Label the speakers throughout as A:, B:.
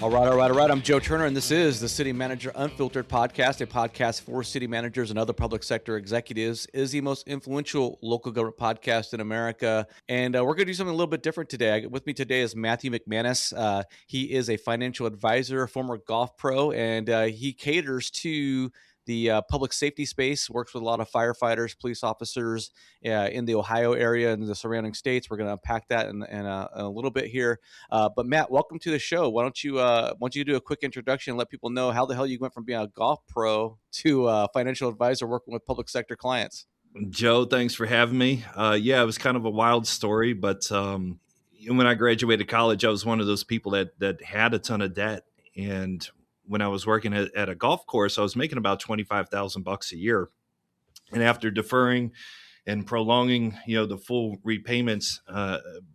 A: All right. I'm Joe Turner, and this is the City Manager Unfiltered podcast, a podcast for city managers and other public sector executives. It is the most influential local government podcast in America, and we're going to do something a little bit different today. With me today is Matthew McManus. He is a financial advisor, former golf pro, and he caters to the public safety space, works with a lot of firefighters, police officers in the Ohio area and the surrounding states. We're going to unpack that in a little bit here. But Matt, welcome to the show. Why don't you do a quick introduction and let people know how the hell you went from being a golf pro to a financial advisor working with public sector clients?
B: Joe, thanks for having me. Yeah, it was kind of a wild story, but when I graduated college, I was one of those people that had a ton of debt. And when I was working at a golf course, I was making about $25,000 a year. And after deferring and prolonging, the full repayments,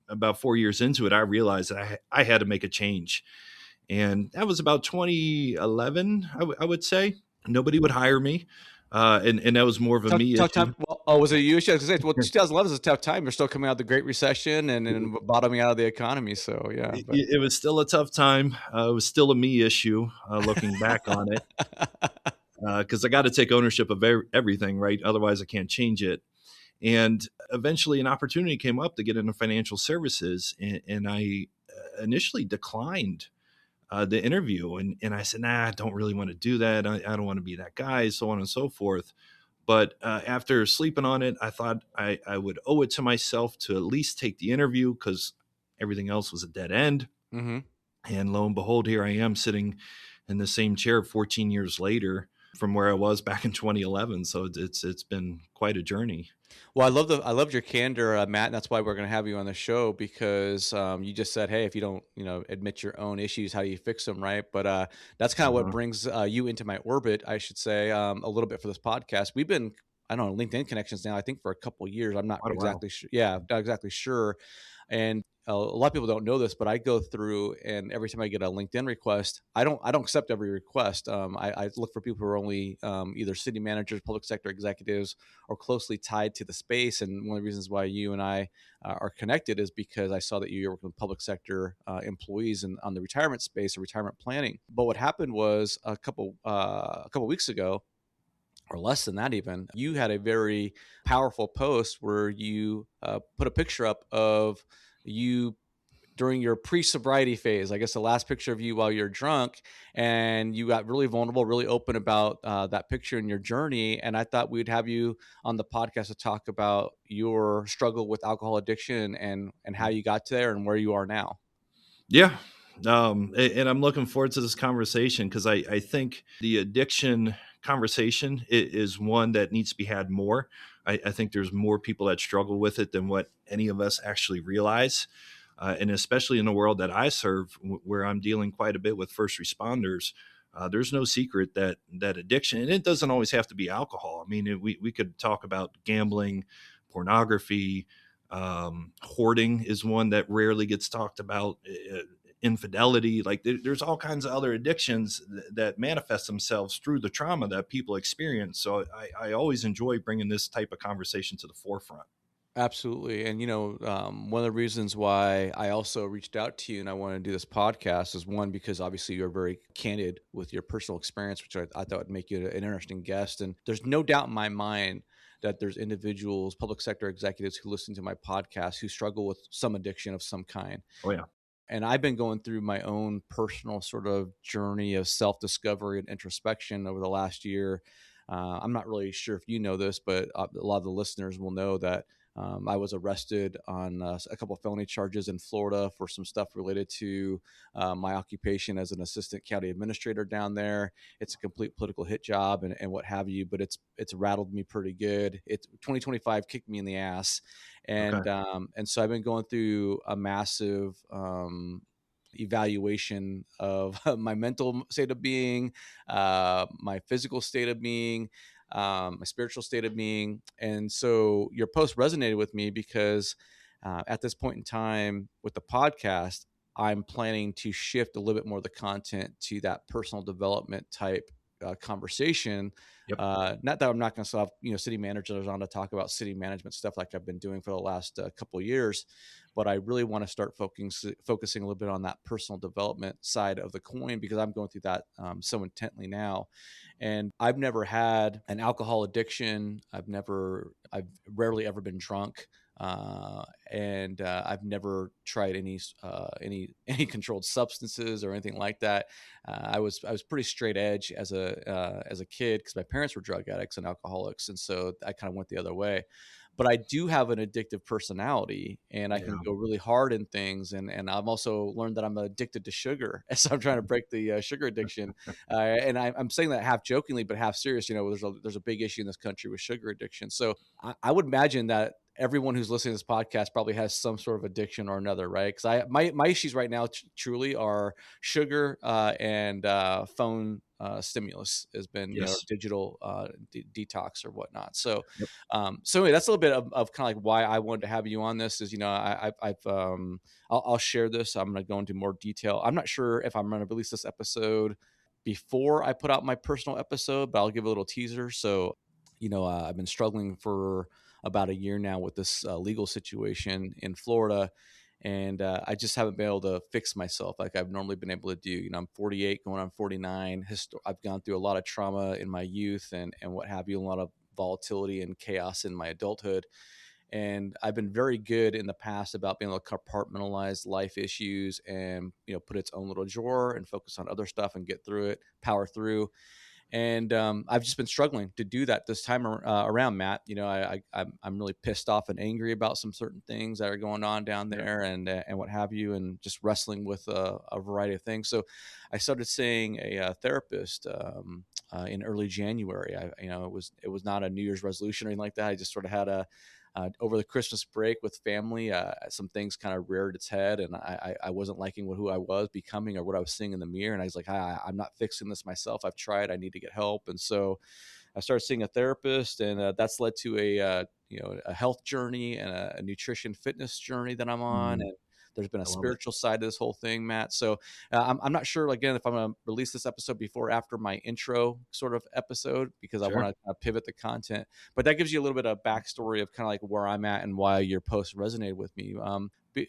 B: about 4 years into it, I realized that I had to make a change. And that was about 2011, I would say. Nobody would hire me. And that was more of a me
A: Tough
B: issue.
A: time. Well, was it you? I was going to say, well, 2011 is a tough time. You're still coming out of the Great Recession and bottoming out of the economy. So yeah, but
B: It was still a tough time. It was still a me issue, looking back on it, because I got to take ownership of everything, right? Otherwise, I can't change it. And eventually, an opportunity came up to get into financial services, and I initially declined the interview. And I said, nah, I don't really want to do that. I don't want to be that guy, so on and so forth. But after sleeping on it, I thought I would owe it to myself to at least take the interview because everything else was a dead end.
A: mm-hmm.
B: And lo and behold, here I am sitting in the same chair 14 years later from where I was back in 2011. So it's been quite a journey.
A: Well, I loved your candor, Matt, and that's why we're going to have you on the show because you just said, hey, if you don't, admit your own issues, how do you fix them, right? But that's kind of what
B: Uh-huh.
A: brings you into my orbit, I should say, a little bit for this podcast. We've been, I don't know, LinkedIn connections now, I think for a couple of years. I'm not
B: Quite a while.
A: exactly sure. Yeah, not exactly sure. And a lot of people don't know this, but I go through and every time I get a LinkedIn request, I don't accept every request. I look for people who are only either city managers, public sector executives, or closely tied to the space. And one of the reasons why you and I are connected is because I saw that you're working with public sector employees and on the retirement space or retirement planning. But what happened was a couple weeks ago, or less than that even, you had a very powerful post where you put a picture up of you during your pre-sobriety phase, I guess the last picture of you while you're drunk, and you got really vulnerable, really open about that picture in your journey. And I thought we'd have you on the podcast to talk about your struggle with alcohol addiction and how you got there and where you are now.
B: Yeah. And I'm looking forward to this conversation because I think the addiction conversation is one that needs to be had more. I think there's more people that struggle with it than what any of us actually realize. And especially in the world that I serve, where I'm dealing quite a bit with first responders, there's no secret that addiction, and it doesn't always have to be alcohol. I mean, we could talk about gambling, pornography, hoarding is one that rarely gets talked about. Infidelity, like there's all kinds of other addictions that manifest themselves through the trauma that people experience. So I always enjoy bringing this type of conversation to the forefront.
A: Absolutely. And, one of the reasons why I also reached out to you and I wanted to do this podcast is one, because obviously you're very candid with your personal experience, which I thought would make you an interesting guest. And there's no doubt in my mind that there's individuals, public sector executives who listen to my podcast who struggle with some addiction of some kind.
B: Oh yeah.
A: And I've been going through my own personal sort of journey of self-discovery and introspection over the last year. I'm not really sure if you know this, but a lot of the listeners will know that I was arrested on a couple of felony charges in Florida for some stuff related to my occupation as an assistant county administrator down there. It's a complete political hit job and what have you, but it's rattled me pretty good. 2025 kicked me in the ass,
B: Okay.
A: and so I've been going through a massive evaluation of my mental state of being, my physical state of being, my spiritual state of being. And so your post resonated with me because at this point in time with the podcast, I'm planning to shift a little bit more of the content to that personal development type conversation.
B: Yep.
A: Not that I'm not going to have, city managers on to talk about city management stuff like I've been doing for the last couple of years, but I really want to start focusing a little bit on that personal development side of the coin, because I'm going through that so intently now. And I've never had an alcohol addiction. I've rarely ever been drunk. And I've never tried any controlled substances or anything like that. I was pretty straight edge as a kid, because my parents were drug addicts and alcoholics, and so I kind of went the other way. But I do have an addictive personality, and I can
B: Yeah.
A: go really hard in things. And I've also learned that I'm addicted to sugar, so I'm trying to break the sugar addiction. And I'm saying that half jokingly, but half serious. There's a big issue in this country with sugar addiction. So I would imagine that everyone who's listening to this podcast probably has some sort of addiction or another, right? Because my issues right now truly are sugar and phone stimulus has been,
B: Yes.
A: digital detox or whatnot. So
B: Yep.
A: so anyway, that's a little bit of kind of like why I wanted to have you on this. Is, I'll share this. I'm going to go into more detail. I'm not sure if I'm going to release this episode before I put out my personal episode, but I'll give a little teaser. So, I've been struggling for about a year now with this legal situation in Florida, and I just haven't been able to fix myself like I've normally been able to do. I'm 48, going on 49. I've gone through a lot of trauma in my youth and what have you, a lot of volatility and chaos in my adulthood. And I've been very good in the past about being able to compartmentalize life issues and, put its own little drawer and focus on other stuff and get through it, power through. And I've just been struggling to do that this time around, Matt. I'm really pissed off and angry about some certain things that are going on down
B: Yeah.
A: there, and what have you, and just wrestling with a variety of things. So I started seeing a therapist in early January. It was not a New Year's resolution or anything like that. I just sort of had over the Christmas break with family, some things kind of reared its head, and I wasn't liking who I was becoming or what I was seeing in the mirror. And I was like, I'm not fixing this myself. I've tried. I need to get help. And so I started seeing a therapist, and that's led to a health journey and a nutrition fitness journey that I'm on.
B: Mm,
A: And there's been a
B: I love it.
A: spiritual side to this whole thing, Matt. So I'm not sure, again, if I'm going to release this episode before or after my intro sort of episode, because I want
B: Sure.
A: to pivot the content. But that gives you a little bit of backstory of kind of like where I'm at and why your post resonated with me.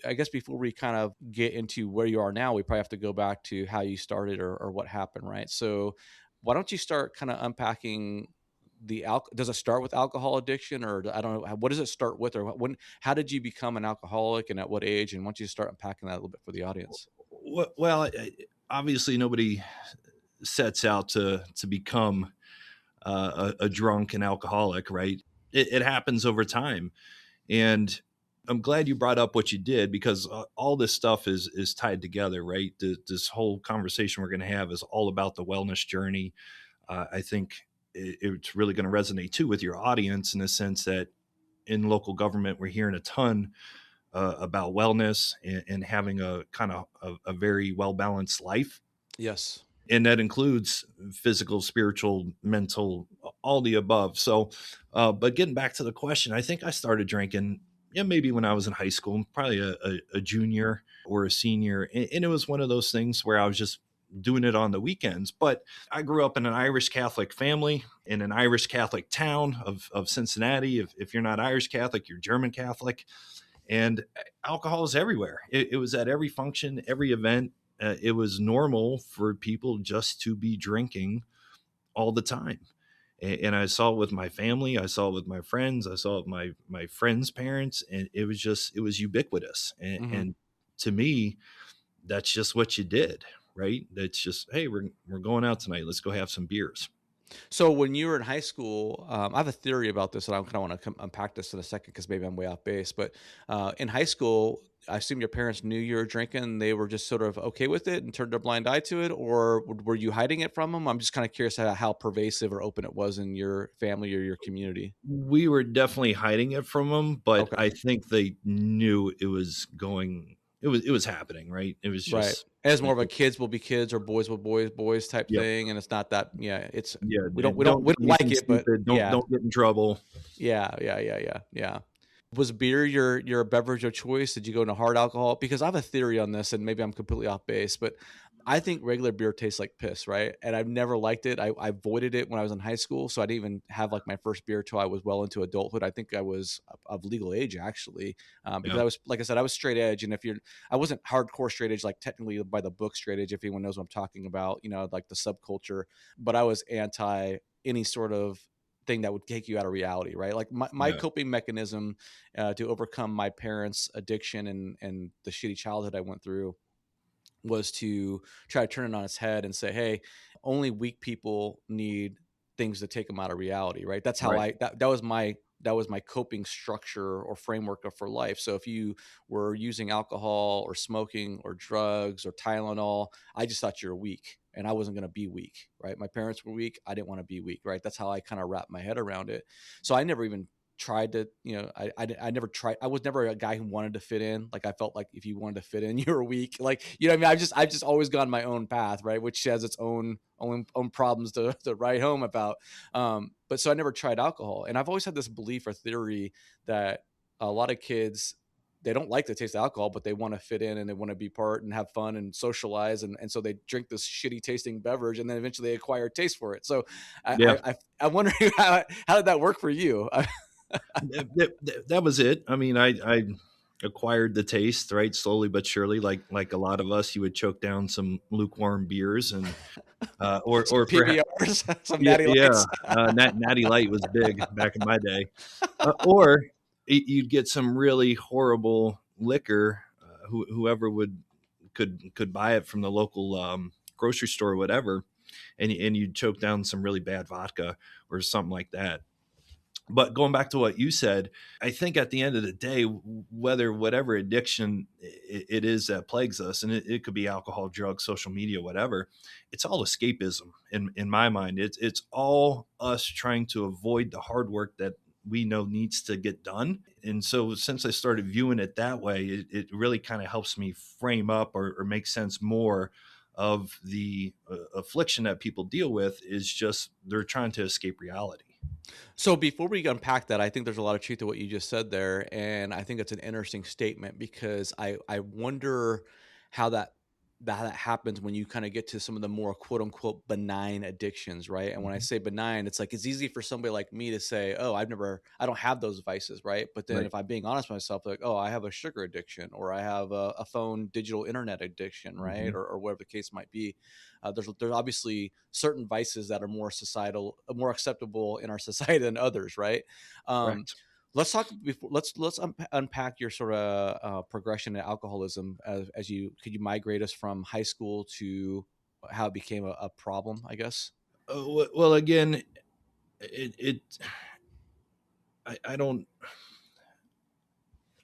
A: I guess before we kind of get into where you are now, we probably have to go back to how you started or what happened, right? So why don't you start kind of unpacking does it start with alcohol addiction, or I don't know, what does it start with, or how did you become an alcoholic and at what age? And why don't you start unpacking that a little bit for the audience?
B: Well, obviously nobody sets out to become a drunk and alcoholic, right? It happens over time, and I'm glad you brought up what you did, because all this stuff is tied together, right? This whole conversation we're going to have is all about the wellness journey. I think it's really going to resonate too with your audience, in the sense that in local government we're hearing a ton about wellness and having a kind of a very well balanced life,
A: Yes.
B: and that includes physical, spiritual, mental, all the above. So, but getting back to the question, I think I started drinking, yeah, maybe when I was in high school, probably a junior or a senior, and it was one of those things where I was just doing it on the weekends. But I grew up in an Irish Catholic family in an Irish Catholic town of Cincinnati. If you're not Irish Catholic, you're German Catholic, and alcohol is everywhere. It was at every function, every event. It was normal for people just to be drinking all the time. And I saw it with my family. I saw it with my friends. I saw it with my friends' parents. And it was ubiquitous.
A: Hmm.
B: And to me, that's just what you did, right? That's just, hey, we're going out tonight. Let's go have some beers.
A: So when you were in high school, I have a theory about this, and I kind of want to unpack this in a second because maybe I'm way off base. But in high school, I assume your parents knew you were drinking. They were just sort of okay with it and turned a blind eye to it, or were you hiding it from them? I'm just kind of curious how pervasive or open it was in your family or your community.
B: We were definitely hiding it from them, but
A: Okay,
B: I think they knew it was going, it was happening, right? It was
A: right.
B: just,
A: As more of a
B: it,
A: kids will be kids or boys will boys type
B: yep.
A: thing, and it's not that. Yeah, it's
B: Yeah,
A: we don't we don't
B: don't
A: we
B: do
A: don't like
B: anything
A: it, but
B: stupid.
A: yeah.
B: Don't get in trouble.
A: Yeah. Was beer your beverage of choice? Did you go into hard alcohol? Because I have a theory on this, and maybe I'm completely off base, but I think regular beer tastes like piss, right? And I've never liked it. I avoided it when I was in high school, so I didn't even have like my first beer till I was well into adulthood. I think I was of legal age actually, because
B: Yeah.
A: I was, like I said, I was straight edge, and if you're, I wasn't hardcore straight edge like technically by the book straight edge. If anyone knows what I'm talking about, like the subculture, but I was anti any sort of thing that would take you out of reality, right? Like my
B: Yeah.
A: coping mechanism to overcome my parents' addiction and the shitty childhood I went through was to try to turn it on its head and say, hey, only weak people need things to take them out of reality, right? That's how
B: Right.
A: that was my coping structure or framework for life. So if you were using alcohol or smoking or drugs or Tylenol, I just thought you're weak and I wasn't going to be weak, right? My parents were weak. I didn't want to be weak, right? That's how I kind of wrapped my head around it. So I never even tried to, I never tried. I was never a guy who wanted to fit in. Like I felt like if you wanted to fit in, you were weak. Like, what I mean? I've just always gone my own path, right? Which has its own problems to write home about. But so I never tried alcohol. And I've always had this belief or theory that a lot of kids, they don't like the taste of alcohol, but they want to fit in and they want to be part and have fun and socialize. And so they drink this shitty tasting beverage and then eventually they acquire a taste for it. So
B: Yeah.
A: I'm wondering how did that work for you?
B: That was it. I mean, I acquired the taste, right, slowly but surely. Like a lot of us, you would choke down some lukewarm beers, and
A: Some
B: or perhaps
A: PBRs, some
B: yeah,
A: natty
B: yeah.
A: lights.
B: Natty Light was big back in my day. Or you'd get some really horrible liquor. Whoever could buy it from the local grocery store or whatever, and you'd choke down some really bad vodka or something like that. But going back to what you said, I think at the end of the day, whatever addiction it is that plagues us, and it could be alcohol, drugs, social media, whatever, it's all escapism in my mind. It's all us trying to avoid the hard work that we know needs to get done. And so since I started viewing it that way, it really kind of helps me frame up or make sense more of the affliction that people deal with is just they're trying to escape reality.
A: So before we unpack that, I think there's a lot of truth to what you just said there, and I think it's an interesting statement because I wonder how that happens when you kind of get to some of the more quote unquote benign addictions, right? And when I
B: Mhm.
A: say benign, it's like it's easy for somebody like me to say, "Oh, I don't have those vices," right? But then
B: Right.
A: if I'm being honest with myself, like, "Oh, I have a sugar addiction, or I have a phone digital internet addiction," right?
B: Mhm.
A: Or whatever the case might be. There's obviously certain vices that are more societal, more acceptable in our society than others, right? Um,
B: Correct.
A: let's talk before. Let's unpack your sort of progression to alcoholism as you could you migrate us from high school to how it became a problem, I guess.
B: Well, again, it I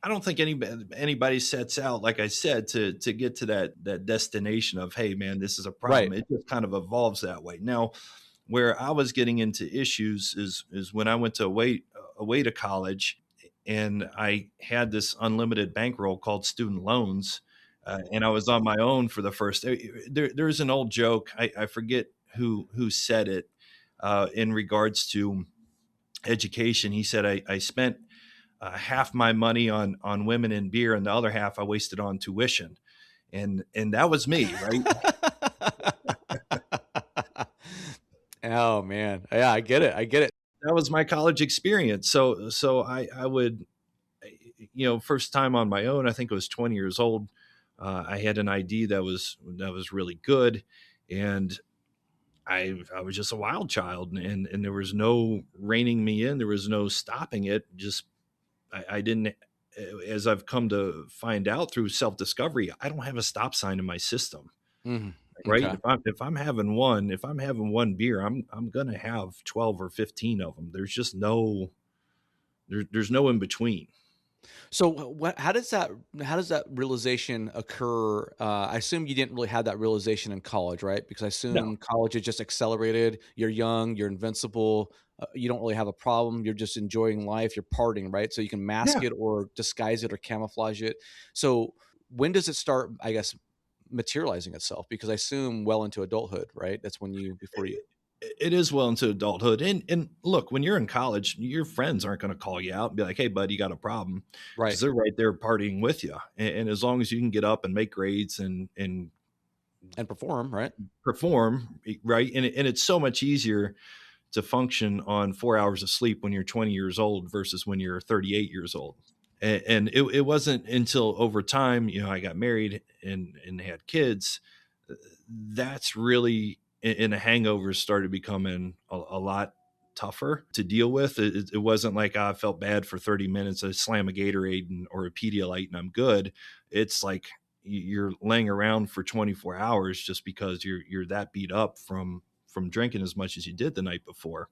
B: don't think anybody sets out, like I said, to get to that destination of, hey man, this is a
A: Right.
B: problem. It just kind of evolves that way. Now, where I was getting into issues is when I went to away to college, and I had this unlimited bankroll called student loans, and I was on my own for the first. There's an old joke. I forget who said it in regards to education. He said I spent half my money on women and beer, and the other half I wasted on tuition, and that was me, right?
A: Oh man, yeah, I get it. I get it.
B: That was my college experience. So I would, first time on my own. I think I was 20 years old. I had an ID that was really good, and I was just a wild child, and there was no reining me in. There was no stopping it. Just I didn't. As I've come to find out through self discovery, I don't have a stop sign in my system.
A: Mhm.
B: Right?
A: Okay.
B: If I'm having one beer, I'm gonna have 12 or 15 of them. There's just there's no in between.
A: So what? How does that realization occur? I assume you didn't really have that realization in college, right? Because I
B: No.
A: assume college is just accelerated. You're young. You're invincible. You don't really have a problem. You're just enjoying life. You're partying, right? So you can mask
B: Yeah.
A: it or disguise it or camouflage it. So when does it start? I guess materializing itself because I assume well into adulthood, right? That's when you before you
B: It is well into adulthood. And look, when you're in college, your friends aren't going to call you out and be like, "Hey, bud, you got a problem,"
A: right.
B: because they're right there partying with you. And as long as you can get up and make grades and
A: And perform, right?
B: perform, right? And it's so much easier to function on 4 hours of sleep when you're 20 years old versus when you're 38 years old. And it wasn't until over time, I got married and had kids. That's really, and the hangovers started becoming a lot tougher to deal with. It wasn't like I felt bad for 30 minutes. I slam a Gatorade or a Pedialyte and I'm good. It's like you're laying around for 24 hours just because you're that beat up from drinking as much as you did the night before.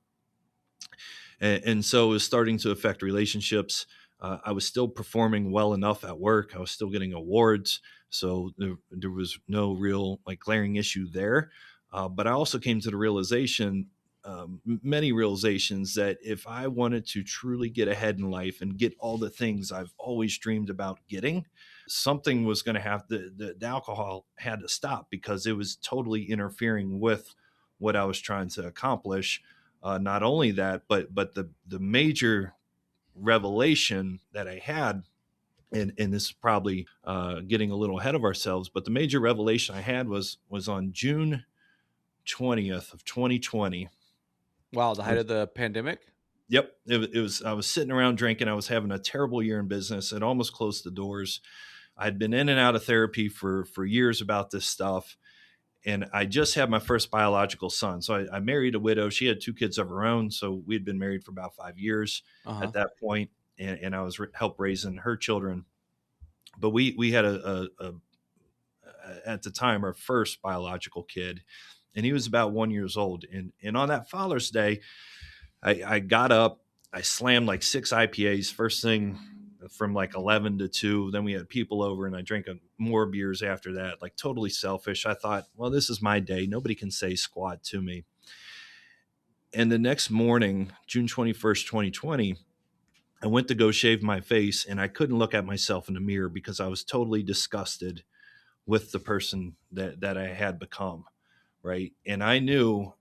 B: And so it was starting to affect relationships. I was still performing well enough at work. I was still getting awards, so there was no real like glaring issue there. But I also came to the realization, many realizations, that if I wanted to truly get ahead in life and get all the things I've always dreamed about getting, something was going to have the alcohol had to stop because it was totally interfering with what I was trying to accomplish. Not only that, but the major revelation that I had, and this is probably getting a little ahead of ourselves, but the major revelation I had was on June 20th of 2020.
A: Wow, the height of the pandemic.
B: Yep, it was. I was sitting around drinking. I was having a terrible year in business. It almost closed the doors. I'd been in and out of therapy for years about this stuff, and I just had my first biological son. So I married a widow. She had two kids of her own. So we had been married for about 5 years
A: Uh
B: at
A: huh.
B: that point, and I was help raising her children. But we had at the time our first biological kid, and he was about 1 years old. And on that Father's Day, I got up, I slammed like 6 IPAs first thing from like 11 to 2. Then we had people over and I drank more beers after that, like totally selfish. I thought, well, this is my day. Nobody can say squat to me. And the next morning, June 21st, 2020, I went to go shave my face and I couldn't look at myself in the mirror because I was totally disgusted with the person that I had become. Right. And I knew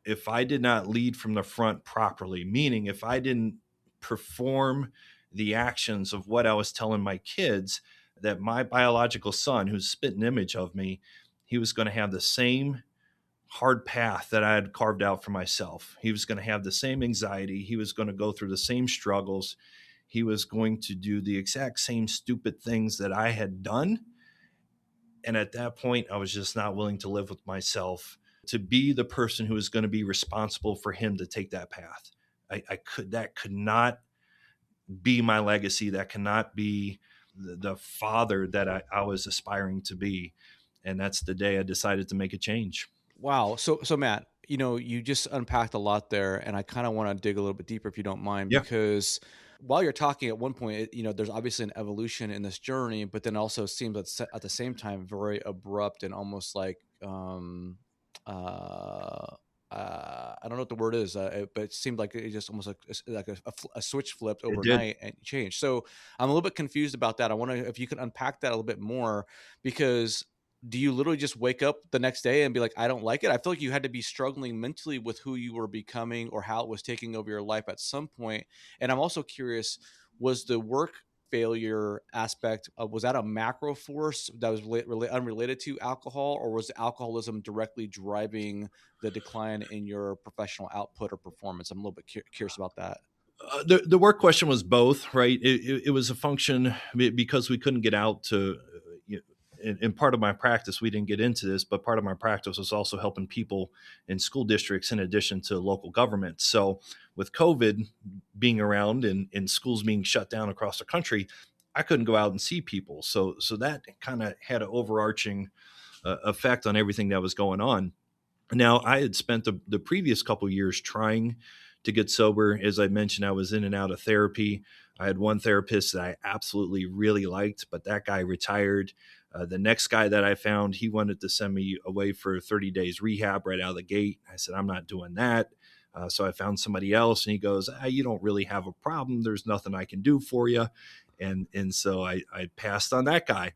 B: if I did not lead from the front properly, meaning if I didn't perform the actions of what I was telling my kids, that my biological son, who's spit an image of me, he was going to have the same hard path that I had carved out for myself. He was going to have the same anxiety. He was going to go through the same struggles. He was going to do the exact same stupid things that I had done. And at that point, I was just not willing to live with myself to be the person who was going to be responsible for him to take that path. That could not be my legacy. That cannot be the father that I was aspiring to be. And that's the day I decided to make a change.
A: Wow. So Matt, you just unpacked a lot there, and I kind of want to dig a little bit deeper if you don't mind,
B: Yeah,
A: because while you're talking, at one point, there's obviously an evolution in this journey, but then also seems at the same time very abrupt and almost like uh I don't know what the word is, but it seemed like it just almost like a switch flipped
B: it did.
A: overnight and changed. So I'm a little bit confused about that. I wonder if you could unpack that a little bit more, because do you literally just wake up the next day and be like, I don't like it? I feel like you had to be struggling mentally with who you were becoming or how it was taking over your life at some point. And I'm also curious, was the work failure aspect, was that a macro force that was unrelated to alcohol, or was alcoholism directly driving the decline in your professional output or performance? I'm a little bit curious about that.
B: The work question was both, right? It was a function because we couldn't get out to, in part of my practice, we didn't get into this, but part of my practice was also helping people in school districts in addition to local government. So with COVID being around and schools being shut down across the country, I couldn't go out and see people. So that kind of had an overarching effect on everything that was going on. Now, I had spent the previous couple of years trying to get sober. As I mentioned, I was in and out of therapy. I had one therapist that I absolutely really liked, but that guy retired. The next guy that I found, he wanted to send me away for 30 days rehab right out of the gate. I said, I'm not doing that. So I found somebody else, and he goes, you don't really have a problem. There's nothing I can do for you. And so I passed on that guy.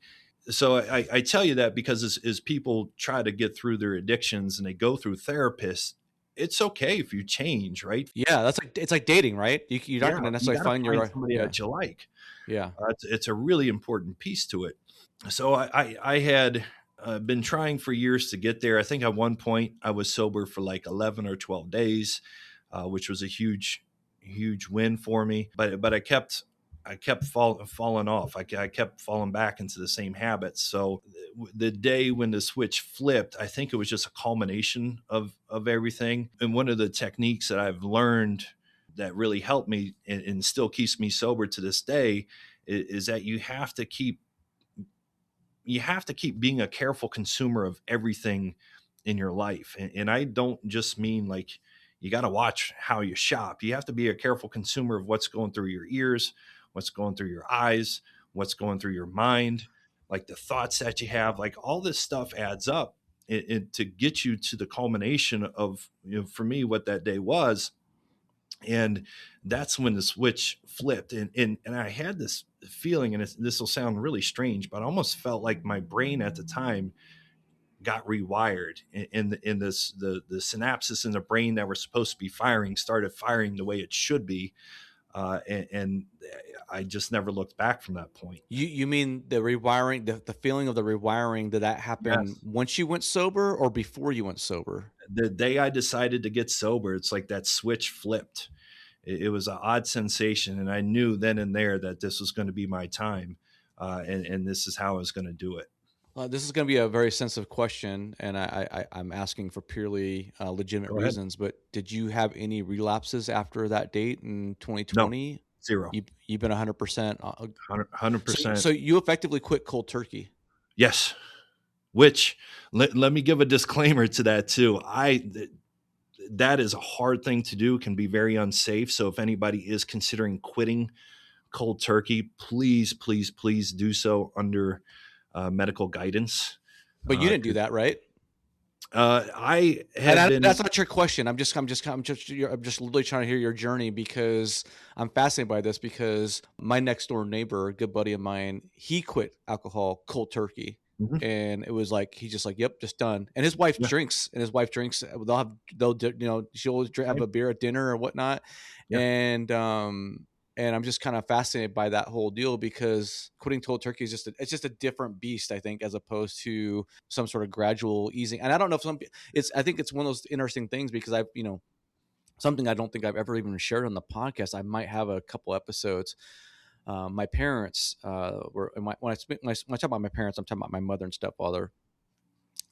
B: So I tell you that because as people try to get through their addictions and they go through therapists, it's okay if you change, right?
A: Yeah, that's like, it's like dating, right? You're not
B: Yeah,
A: going to
B: you
A: necessarily
B: got to
A: find
B: find
A: your,
B: somebody
A: yeah,
B: that you like.
A: yeah.
B: It's a really important piece to it. So I had I've been trying for years to get there. I think at one point I was sober for like 11 or 12 days, which was a huge win for me. But I kept falling off. I kept falling back into the same habits. So the day when the switch flipped, I think it was just a culmination of everything. And one of the techniques that I've learned that really helped me and still keeps me sober to this day is that you have to keep being a careful consumer of everything in your life. And I don't just mean like you got to watch how you shop. You have to be a careful consumer of what's going through your ears, what's going through your eyes, what's going through your mind, like the thoughts that you have, like all this stuff adds up to get you to the culmination of, for me, what that day was. And that's when the switch flipped. And I had this feeling, and this will sound really strange, but I almost felt like my brain at the time got rewired, in the synapses in the brain that were supposed to be firing started firing the way it should be. And I just never looked back from that point.
A: You mean the rewiring, the feeling of the rewiring, did that happen
B: Yes.
A: once you went sober or before you went sober?
B: The day I decided to get sober, it's like that switch flipped. It was an odd sensation, and I knew then and there that this was going to be my time, and this is how I was going to do it.
A: This is going to be a very sensitive question, and I'm asking for purely legitimate
B: Go ahead.
A: reasons. But did you have any relapses after that date in
B: No,
A: 2020?
B: zero.
A: You've been 100%.
B: 100%.
A: So you effectively quit cold turkey.
B: Yes. Which, let me give a disclaimer to that too. That is a hard thing to do, can be very unsafe. So if anybody is considering quitting cold turkey, please, please, please do so under medical guidance.
A: But you didn't do that, right?
B: I
A: And
B: had been.
A: that's not your question. I'm just literally trying to hear your journey because I'm fascinated by this. Because my next door neighbor, a good buddy of mine, he quit alcohol cold turkey,
B: Mhm.
A: and it was like he's just like, "Yep, just done." And his wife
B: Yeah,
A: drinks, and his wife drinks. She'll have
B: same.
A: a beer at dinner or whatnot,
B: Yeah,
A: and I'm just kind of fascinated by that whole deal because quitting cold turkey is it's just a different beast, I think, as opposed to some sort of gradual easing. And I don't know if I think it's one of those interesting things because something I don't think I've ever even shared on the podcast. I might have a couple episodes. My parents were, when I talk about my parents, I'm talking about my mother and stepfather.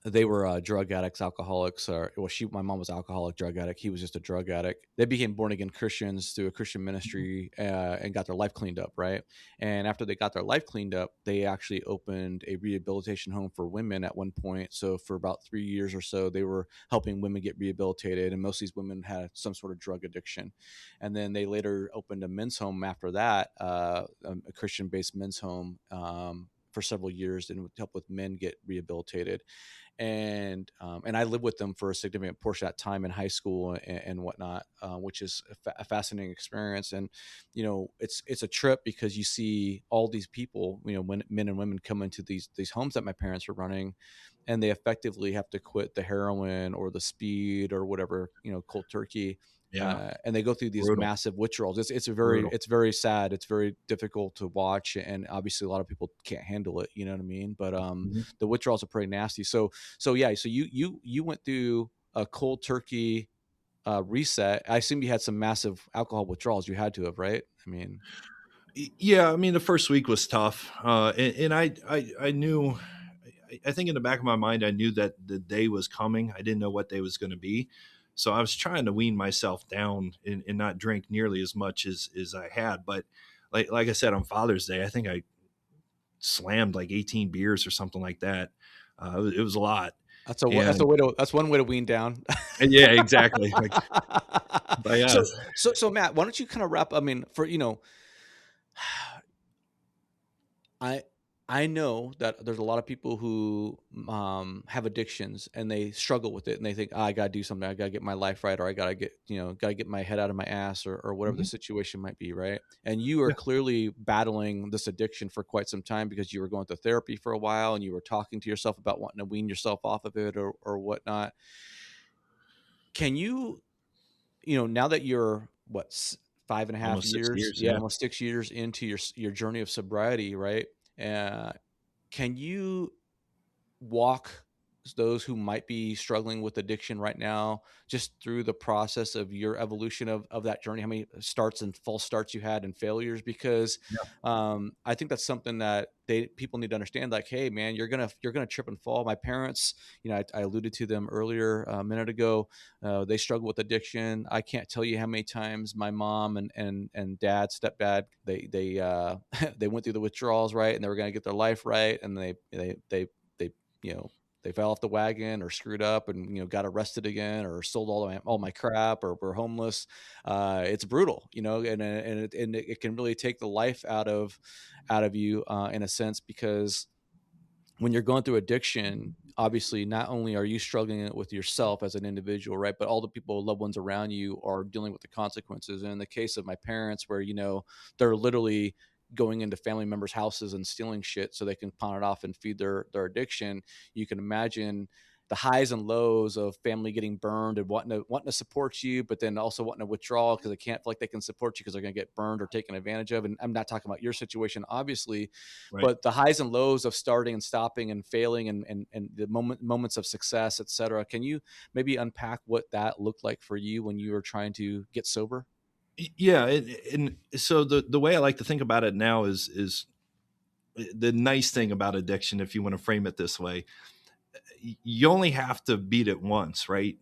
A: They were drug addicts, alcoholics. My mom was alcoholic, drug addict. He was just a drug addict. They became born again Christians through a Christian
B: Mhm.
A: ministry and got their life cleaned up, right? And after they got their life cleaned up, they actually opened a rehabilitation home for women at one point. So for about 3 years or so, they were helping women get rehabilitated, and most of these women had some sort of drug addiction. And then they later opened a men's home after that, a Christian-based men's home. For several years and would help with men get rehabilitated, and I lived with them for a significant portion of that time in high school and whatnot, which is a fascinating experience. And it's a trip because you see all these people, when men and women come into these homes that my parents are running, and they effectively have to quit the heroin or the speed or whatever, cold turkey.
B: Yeah,
A: And they go through these
B: brutal,
A: massive withdrawals.
B: brutal.
A: It's very sad. It's very difficult to watch, and obviously a lot of people can't handle it. You know what I mean? But
B: Mhm.
A: the withdrawals are pretty nasty. So yeah, so you went through a cold turkey reset. I assume you had some massive alcohol withdrawals. You had to have, right? I mean,
B: Yeah, I mean, the first week was tough, and I knew. I think in the back of my mind, I knew that the day was coming. I didn't know what day was going to be, so I was trying to wean myself down and not drink nearly as much as I had. But like I said, on Father's Day, I think I slammed like 18 beers or something like that. It was a lot, and
A: that's one way to wean down.
B: yeah, exactly. Like, but yeah,
A: So Matt, why don't you kind of wrap? I mean, I I know that there's a lot of people who have addictions and they struggle with it and they think, I gotta do something, I gotta get my life right, or I gotta get my head out of my ass, or whatever the
B: mhm,
A: situation might be, right? And you are
B: yeah.
A: clearly battling this addiction for quite some time because you were going to therapy for a while and you were talking to yourself about wanting to wean yourself off of it or whatnot. Can you, now that you're five and a half
B: Almost 6 years.
A: years, yeah,
B: Yeah.
A: almost 6 years into your journey of sobriety, right? Uh, can you walk those who might be struggling with addiction right now just through the process of your evolution of that journey, how many starts and false starts you had and failures? Because I think that's something that people need to understand, like, hey man, you're gonna trip and fall. My parents, I alluded to them earlier a minute ago. They struggle with addiction. I can't tell you how many times my mom and dad, stepdad, they they went through the withdrawals, right, and they were going to get their life right, and they you know they fell off the wagon or screwed up and got arrested again or sold all my crap or were homeless. It's brutal, and it can really take the life out of you, in a sense, because when you're going through addiction, obviously not only are you struggling with yourself as an individual, right, but all the people, loved ones around you are dealing with the consequences. And in the case of my parents, where they're literally going into family members' houses and stealing shit so they can pawn it off and feed their addiction, you can imagine the highs and lows of family getting burned and wanting to support you, but then also wanting to withdraw because they can't feel like they can support you because they're going to get burned or taken advantage of. And I'm not talking about your situation, obviously,
B: Right.
A: but the highs and lows of starting and stopping and failing, and the moments of success, et cetera. Can you maybe unpack what that looked like for you when you were trying to get sober?
B: Yeah, and so the way I like to think about it now is the nice thing about addiction, if you want to frame it this way. You only have to beat it once, right?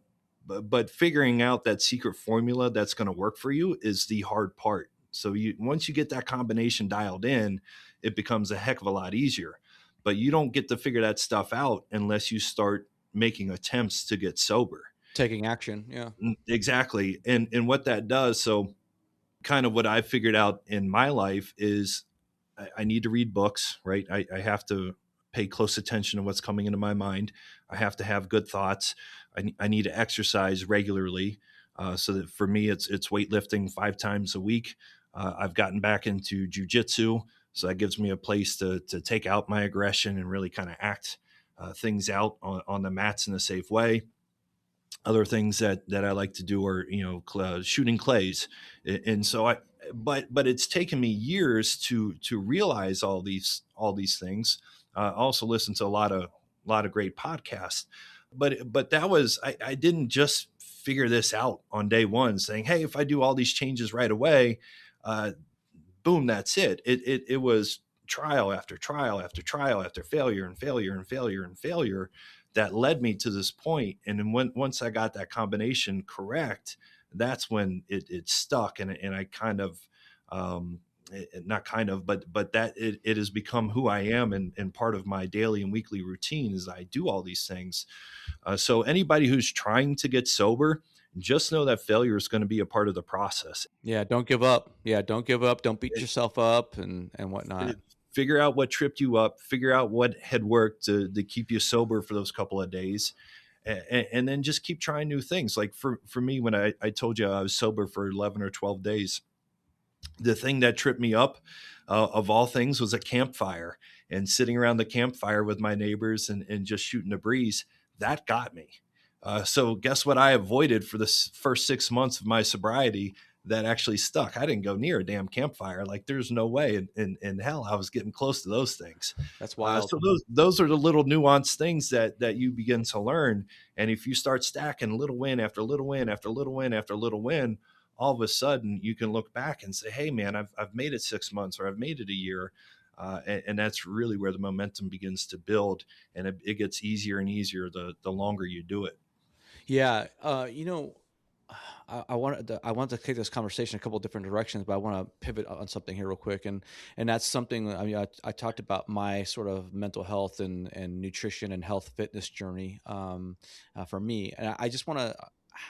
B: But figuring out that secret formula that's going to work for you is the hard part. So once you get that combination dialed in, it becomes a heck of a lot easier. But you don't get to figure that stuff out unless you start making attempts to get sober.
A: Taking action, yeah.
B: Exactly. And what that does, so kind of what I figured out in my life is I need to read books, right? I have to pay close attention to what's coming into my mind. I have to have good thoughts. I need to exercise regularly. So that for me, it's weightlifting 5 times a week. I've gotten back into jujitsu, so that gives me a place to take out my aggression and really kind of act things out on the mats in a safe way. Other things that I like to do are shooting clays, and so but it's taken me years to realize all these things. I also listen to a lot of great podcasts, but that was I didn't just figure this out on day one, saying, hey, if I do all these changes right away, uh, boom, that's it. It was trial after trial after trial after failure and failure and failure and failure that led me to this point. And then once I got that combination correct, that's when it stuck, and I kind of not kind of, but that it has become who I am, and part of my daily and weekly routine is I do all these things. So anybody who's trying to get sober, just know that failure is going to be a part of the process.
A: Yeah, don't give up. Yeah, don't give up. Don't beat yourself up and whatnot.
B: It- Figure out what tripped you up, figure out what had worked to keep you sober for those couple of days, and then just keep trying new things. Like for me, when I told you I was sober for 11 or 12 days, the thing that tripped me up, of all things, was a campfire, and sitting around the campfire with my neighbors and just shooting a breeze. That got me. So guess what I avoided for the first 6 months of my sobriety that actually stuck? I didn't go near a damn campfire. Like, there's no way in hell I was getting close to those things.
A: That's wild.
B: So those are the little nuanced things that you begin to learn. And if you start stacking little win after little win after little win after little win, all of a sudden you can look back and say, hey man, I've made it 6 months, or I've made it a year. And that's really where the momentum begins to build, and it gets easier and easier the longer you do it.
A: Yeah, I wanted to take this conversation a couple of different directions, but I want to pivot on something here real quick, and that's something. I mean, I talked about my sort of mental health and nutrition and health fitness journey, for me, and I just want to.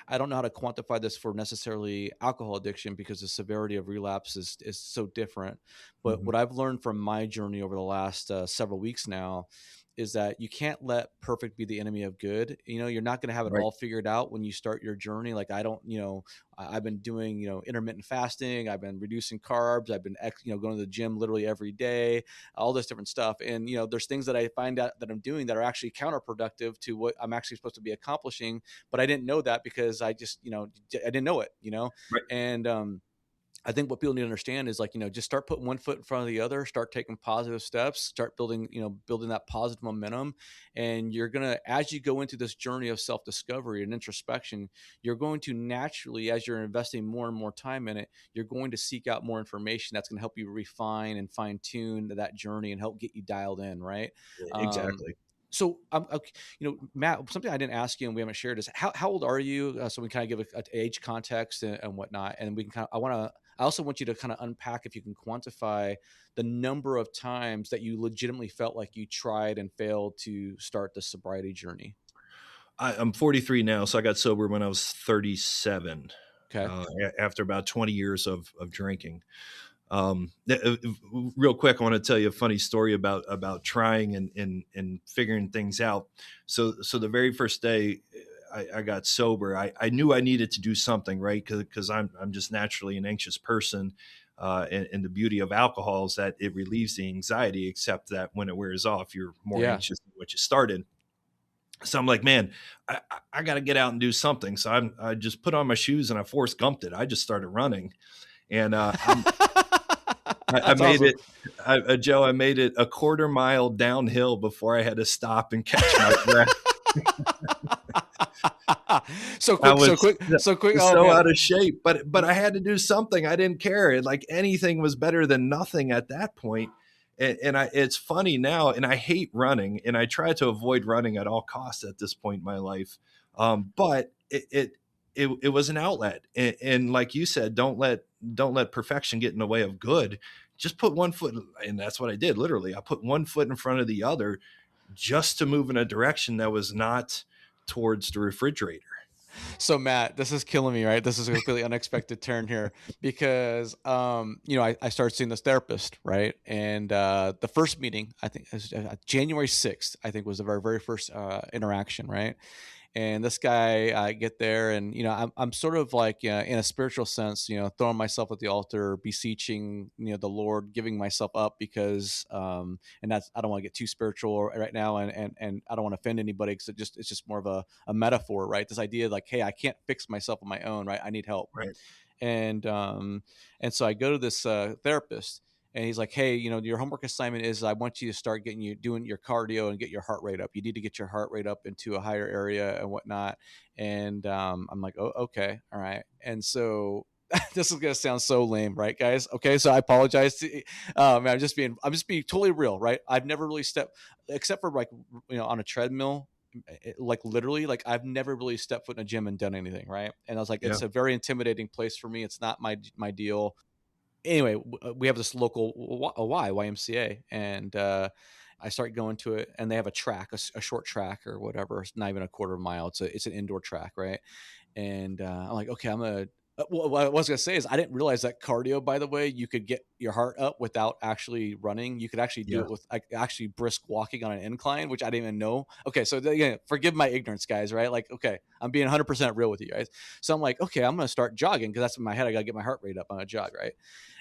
A: I don't know how to quantify this for necessarily alcohol addiction because the severity of relapse is so different. But
B: Mhm.
A: what I've learned from my journey over the last several weeks now is that you can't let perfect be the enemy of good. You're not going to have it
B: Right.
A: all figured out when you start your journey. Like, I don't, I've been doing, intermittent fasting. I've been reducing carbs. I've been, going to the gym literally every day, all this different stuff. And, there's things that I find out that I'm doing that are actually counterproductive to what I'm actually supposed to be accomplishing. But I didn't know that because I just, I didn't know it,
B: Right.
A: and, I think what people need to understand is like, just start putting one foot in front of the other, start taking positive steps, start building, building that positive momentum. And you're going to, as you go into this journey of self discovery and introspection, you're going to naturally, as you're investing more and more time in it, you're going to seek out more information that's going to help you refine and fine tune that journey and help get you dialed in. Right. Um,
B: Exactly.
A: so, okay, Matt, something I didn't ask you and we haven't shared is how old are you? So we kind of give a age context and whatnot, and we can kind of. I also want you to kind of unpack if you can quantify the number of times that you legitimately felt like you tried and failed to start the sobriety journey.
B: I'm 43 now, so I got sober when I was 37,
A: Okay.
B: after about 20 years of drinking. Real quick, I want to tell you a funny story about trying and figuring things out. So the very first day I got sober, I knew I needed to do something, right? Because I'm just naturally an anxious person. And the beauty of alcohol is that it relieves the anxiety, except that when it wears off, you're more
A: Yeah.
B: anxious than what you started. So I'm like, man, I got to get out and do something. So I just put on my shoes and I Forrest Gumped it. I just started running, and I
A: That's
B: made
A: awesome.
B: it, Joe. I made it a quarter mile downhill before I had to stop and catch my breath.
A: So
B: I
A: quick, so
B: was
A: quick, so quick. Oh
B: so
A: man.
B: out of shape, but I had to do something. I didn't care. Like anything was better than nothing at that point. It's funny now, and I hate running, and I try to avoid running at all costs at this point in my life. But it was an outlet, and like you said, don't let perfection get in the way of good. Just put one foot, and that's what I did. Literally, I put one foot in front of the other, just to move in a direction that was not towards the refrigerator.
A: So Matt, this is killing me, right? This is a completely unexpected turn here because I started seeing this therapist, right? And the first meeting, I think is January 6th, I think was the very, very first interaction, right? And this guy, I get there, and I'm sort of like, in a spiritual sense, throwing myself at the altar, beseeching, the Lord, giving myself up because, and that's, I don't want to get too spiritual right now, and I don't want to offend anybody because it's just more of a metaphor, right? This idea like, hey, I can't fix myself on my own, right? I need help.
B: Right.
A: And so I go to this therapist, and he's like, hey, your homework assignment is I want you to start getting you doing your cardio and get your heart rate up. You need to get your heart rate up into a higher area and whatnot. And I'm like, oh, okay, all right. And so this is gonna sound so lame, right, guys? Okay, so I apologize to I'm just being totally real, right? I've never really stepped, except for like, on a treadmill, like literally, like I've never really stepped foot in a gym and done anything, right? And I was like,
B: Yeah.
A: it's a very intimidating place for me. It's not my deal. Anyway, we have this local YMCA, and I start going to it, and they have a track, a short track or whatever. It's not even a quarter mile. It's an indoor track, right? And I'm like, okay, I'm gonna. What I was gonna say is I didn't realize that cardio, by the way, you could get your heart up without actually running. You could actually do
B: Yeah.
A: it with like actually brisk walking on an incline, which I didn't even know. Okay, so again, forgive my ignorance, guys. Right? Like, okay, I'm being 100% real with you guys. So I'm like, okay, I'm gonna start jogging because that's in my head. I gotta get my heart rate up on a jog, right?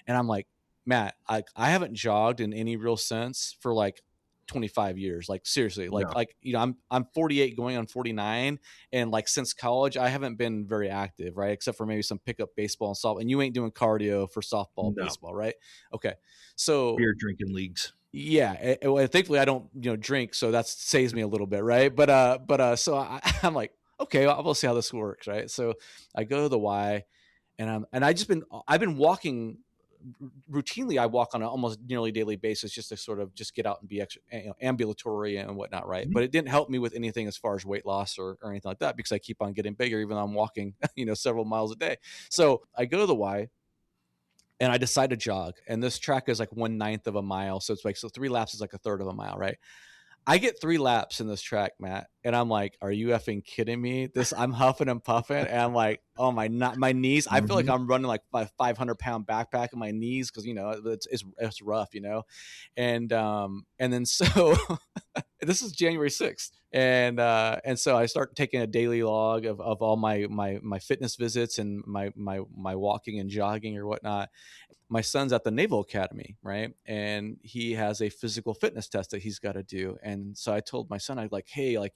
A: And I'm like, Matt, I haven't jogged in any real sense for like 25 years. Like seriously,
B: Yeah.
A: I'm 48 going on 49, and like since college I haven't been very active, right? Except for maybe some pickup baseball and softball. And you ain't doing cardio for softball,
B: No.
A: baseball, right? Okay. So
B: Beer drinking leagues.
A: yeah, well, thankfully I don't, drink, so that saves me a little bit, right? So I'm like, okay, we'll see how this works, right? So I go to the Y, and I've been walking routinely. I walk on an almost nearly daily basis just to sort of just get out and be extra, ambulatory and whatnot, right?
B: Mhm.
A: But it didn't help me with anything as far as weight loss or anything like that because I keep on getting bigger even though I'm walking, several miles a day. So I go to the Y, and I decide to jog, and this track is like 1/9 of a mile, so it's like, so 3 laps is like a third of a mile, right? I get 3 laps in this track, Matt, and I'm like, "Are you effing kidding me?" I'm huffing and puffing, and I'm like, "Oh my, not my knees." I feel like
B: Mhm.
A: I'm running like a 500-pound backpack in my knees because it's rough, and then so this is January 6th, and so I start taking a daily log of all my fitness visits and my walking and jogging or whatnot. My son's at the Naval Academy, right? And he has a physical fitness test that he's got to do. And so I told my son, I like, hey, like,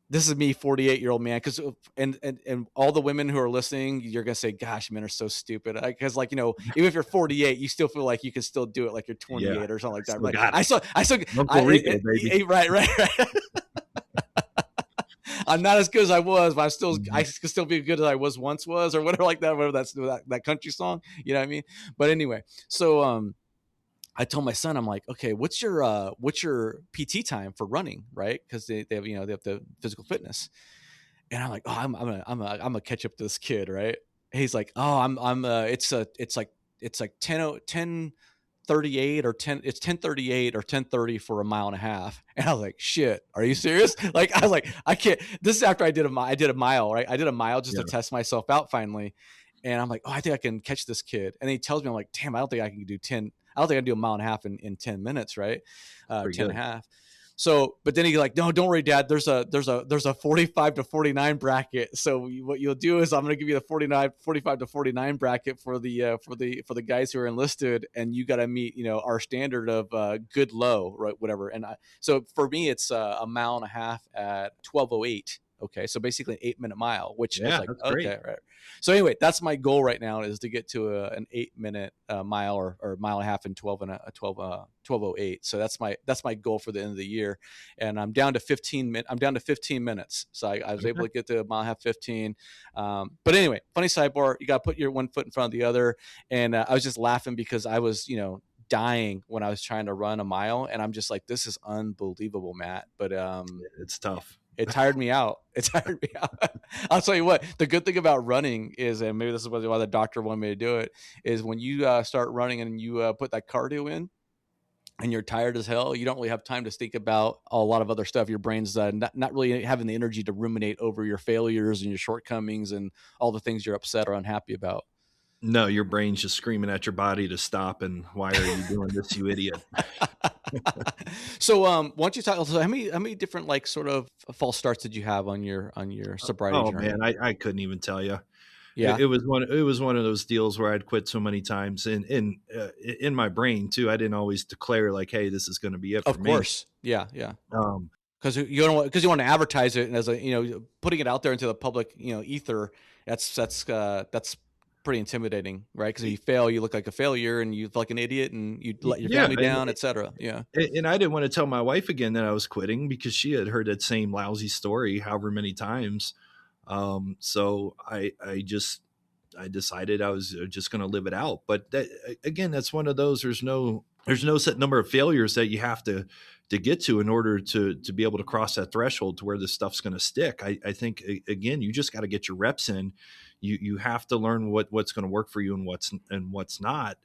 A: this is me, 48-year-old man. Cause, and all the women who are listening, you're going to say, gosh, men are so stupid. Cause like, even if you're 48, you still feel like you can still do it like you're
B: Yeah,
A: 28 or something
B: I
A: like that.
B: still
A: Like
B: got it.
A: I,
B: Uncle Rico, baby.
A: right, right, right. I'm not as good as I was, but I
B: Mhm.
A: can still be good as I was, or whatever like that, whatever that country song, you know what I mean? But anyway, so, I told my son, I'm like, okay, what's your PT time for running, right? Because they have they have the physical fitness, and I'm like, oh, I'm gonna catch up to this kid, right? He's like, oh, it's like 10:38 or 10:38 or 10:30 for a mile and a half, and I was like, shit, are you serious? Like, I was like, I can't. This is after I did a mile, right? I did a mile just to
B: Yeah,
A: test myself out finally, and I'm like, oh, I think I can catch this kid, and he tells me, I'm like, damn, I don't think I can do 10. I don't think I can do a mile and a half in 10 minutes, right?
B: pretty
A: 10 and
B: good.
A: a half. So, but then he's like, no, don't worry, Dad. There's a 45 to 49 bracket. So what you'll do is I'm going to give you the 45 to 49 bracket for the guys who are enlisted, and you got to meet our standard of good low, right? Whatever. And so for me, it's a mile and a half at 12:08. Okay, so basically an 8-minute mile, which is
B: Yeah,
A: like
B: that's great.
A: okay, right. So anyway, that's my goal right now is to get to an 8-minute mile or mile and a half in 12:08. So that's my goal for the end of the year, and I'm down to 15 minutes. I'm down to 15 minutes. So I was able
B: Okay.
A: to get to a mile and a half 15. But anyway, funny sidebar. You got to put your one foot in front of the other, and I was just laughing because I was dying when I was trying to run a mile, and I'm just like, this is unbelievable, Matt. But
B: It's tough.
A: it tired me out. It tired me out. I'll tell you what, the good thing about running is, and maybe this is why the doctor wanted me to do it, is when you start running and you put that cardio in and you're tired as hell, you don't really have time to think about a lot of other stuff. Your brain's not really having the energy to ruminate over your failures and your shortcomings and all the things you're upset or unhappy about.
B: No, your brain's just screaming at your body to stop, and why are you doing this, you idiot?
A: So, why don't you talk? So, how many different like sort of false starts did you have on your sobriety
B: Oh man,
A: journey?
B: I couldn't even tell you.
A: Yeah,
B: It was one of those deals where I'd quit so many times, and in my brain too. I didn't always declare like, "Hey, this is going to be it for
A: of
B: me."
A: course. Yeah, yeah.
B: Um,
A: Because you want to advertise it and as a putting it out there into the public ether. That's pretty intimidating, right? Because if you fail, you look like a failure and you feel like an idiot and you let your
B: yeah,
A: family down, etc. Yeah.
B: and I didn't want to tell my wife again that I was quitting because she had heard that same lousy story however many times. So I decided I was just going to live it out. But that, again, that's one of those. There's no set number of failures that you have to get to in order to be able to cross that threshold to where this stuff's going to stick. I think again, you just got to get your reps in. You have to learn what's going to work for you and what's not,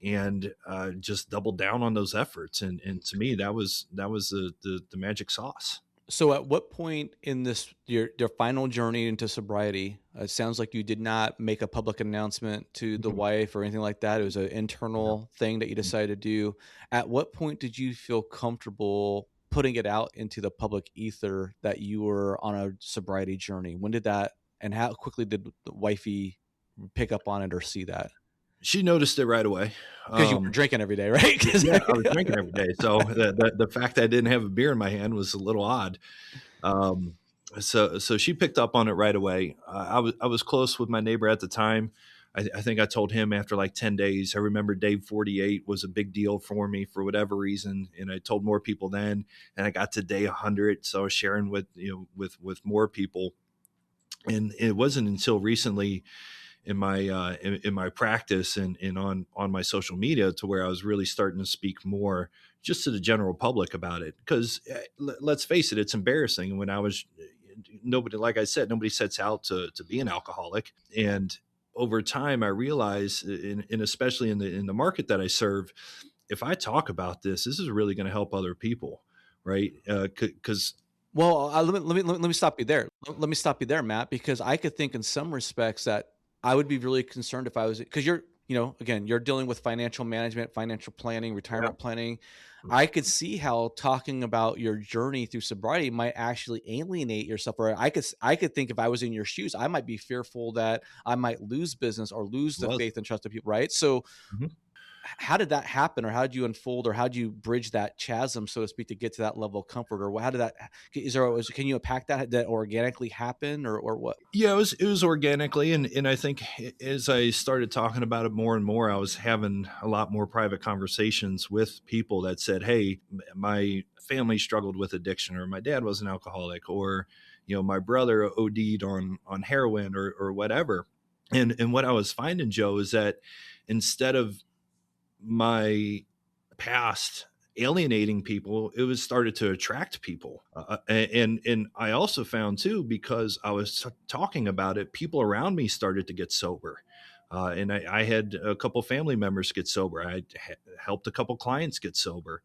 B: and just double down on those efforts. And to me, that was the magic sauce.
A: So, at what point in this your final journey into sobriety? It sounds like you did not make a public announcement to the
B: Mhm.
A: wife or anything like that. It was an internal thing that you decided to do. At what point did you feel comfortable putting it out into the public ether that you were on a sobriety journey? When did that, and how quickly did the wifey pick up on it or see that?
B: She noticed it right away.
A: Because you were drinking every day, right? 'Cause
B: Yeah, I was drinking every day, so the fact that I didn't have a beer in my hand was a little odd. Um, so she picked up on it right away. I was close with my neighbor at the time. I think I told him after like 10 days. I remember day 48 was a big deal for me for whatever reason, and I told more people then. And I got to day 100, so I was sharing with with more people. And it wasn't until recently in my practice and on my social media to where I was really starting to speak more just to the general public about it, because let's face it, it's embarrassing. When I was nobody, like I said, nobody sets out to be an alcoholic. And over time I realized, and especially in the market that I serve, if I talk about this is really going to help other people, right? Because
A: Well, let me stop you there. Let me stop you there, Matt, because I could think in some respects that I would be really concerned if I was because you're, again, you're dealing with financial management, financial planning,
B: yeah,
A: retirement planning. I could see how talking about your journey through sobriety might actually alienate yourself. Or I could think if I was in your shoes, I might be fearful that I might lose business or lose
B: it
A: the
B: was.
A: faith and trust of people, right? So
B: Mhm.
A: how did that happen, or how did you unfold, or how did you bridge that chasm, so to speak, to get to that level of comfort, or how did that? Can you unpack that organically happen, or what?
B: Yeah, it was organically, and I think as I started talking about it more and more, I was having a lot more private conversations with people that said, "Hey, my family struggled with addiction, or my dad was an alcoholic, or my brother OD'd on heroin, or whatever." And what I was finding, Joe, is that instead of my past alienating people, it was started to attract people. And I also found too, because I was talking about it, people around me started to get sober. And I had a couple family members get sober. I helped a couple clients get sober.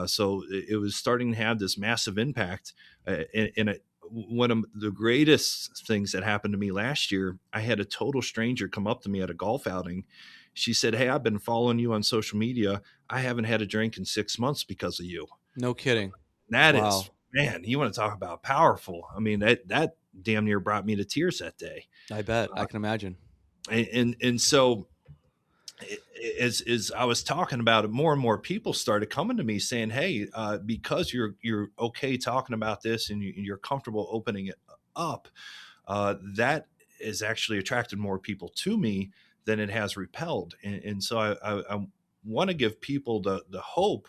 B: So it was starting to have this massive impact. One of the greatest things that happened to me last year, I had a total stranger come up to me at a golf outing. She said, "Hey, I've been following you on social media. I haven't had a drink in 6 months because of you."
A: No kidding.
B: That is,
A: Wow.
B: man, you want to talk about powerful. I mean, that damn near brought me to tears that day.
A: I bet. I can imagine.
B: And so as I was talking about it, more and more people started coming to me saying, "Hey, because you're okay talking about this, and you're comfortable opening it up, that has actually attracted more people to me than it has repelled." And so I want to give people the hope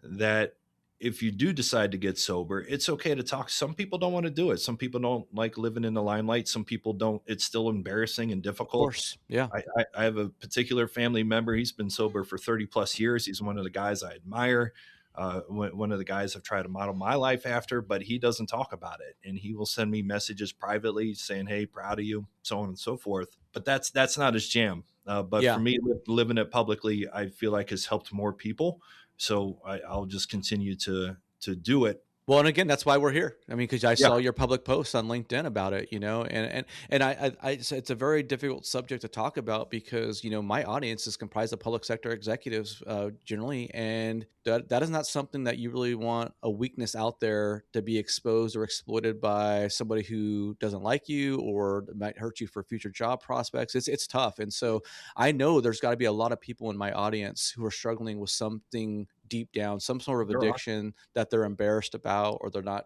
B: that if you do decide to get sober, it's okay to talk. Some people don't want to do it. Some people don't like living in the limelight. Some people don't. It's still embarrassing and
A: Of
B: difficult.
A: course. Yeah.
B: I have a particular family member. He's been sober for 30 plus years. He's one of the guys I admire. One of the guys I've tried to model my life after, but he doesn't talk about it. And he will send me messages privately saying, "Hey, proud of you," so on and so forth. But that's not his jam. But for
A: Yeah.
B: me, living it publicly, I feel like has helped more people. So I'll just continue to do it.
A: Well, and again, that's why we're here. I mean, because I
B: Yeah,
A: saw your public posts on LinkedIn about it, and it's a very difficult subject to talk about because my audience is comprised of public sector executives generally, and that is not something that you really want a weakness out there to be exposed or exploited by somebody who doesn't like you or might hurt you for future job prospects. It's tough, and so I know there's got to be a lot of people in my audience who are struggling with something deep down, some sort of
B: there are.
A: addiction that they're embarrassed about, or they're not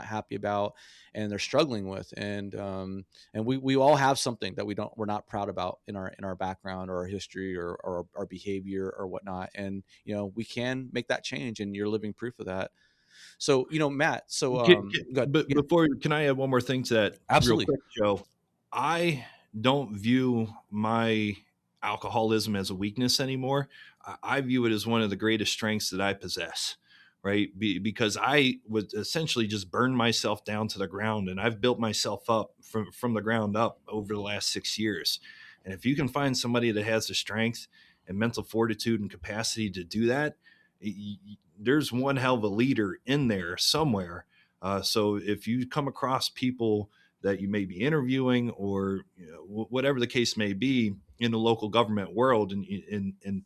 A: happy about, and they're struggling with. And we all have something that we're not proud about in our background or our history or our behavior or whatnot. And we can make that change, and you're living proof of that. So Matt, good.
B: But
A: Yeah,
B: before, can I add one more thing to that real
A: absolutely.
B: quick, Joe? I don't view my alcoholism as a weakness anymore. I view it as one of the greatest strengths that I possess, right? Because I would essentially just burn myself down to the ground, and I've built myself up from the ground up over the last 6 years. And if you can find somebody that has the strength and mental fortitude and capacity to do that, there's one hell of a leader in there somewhere. So if you come across people that you may be interviewing, or whatever the case may be in the local government world, and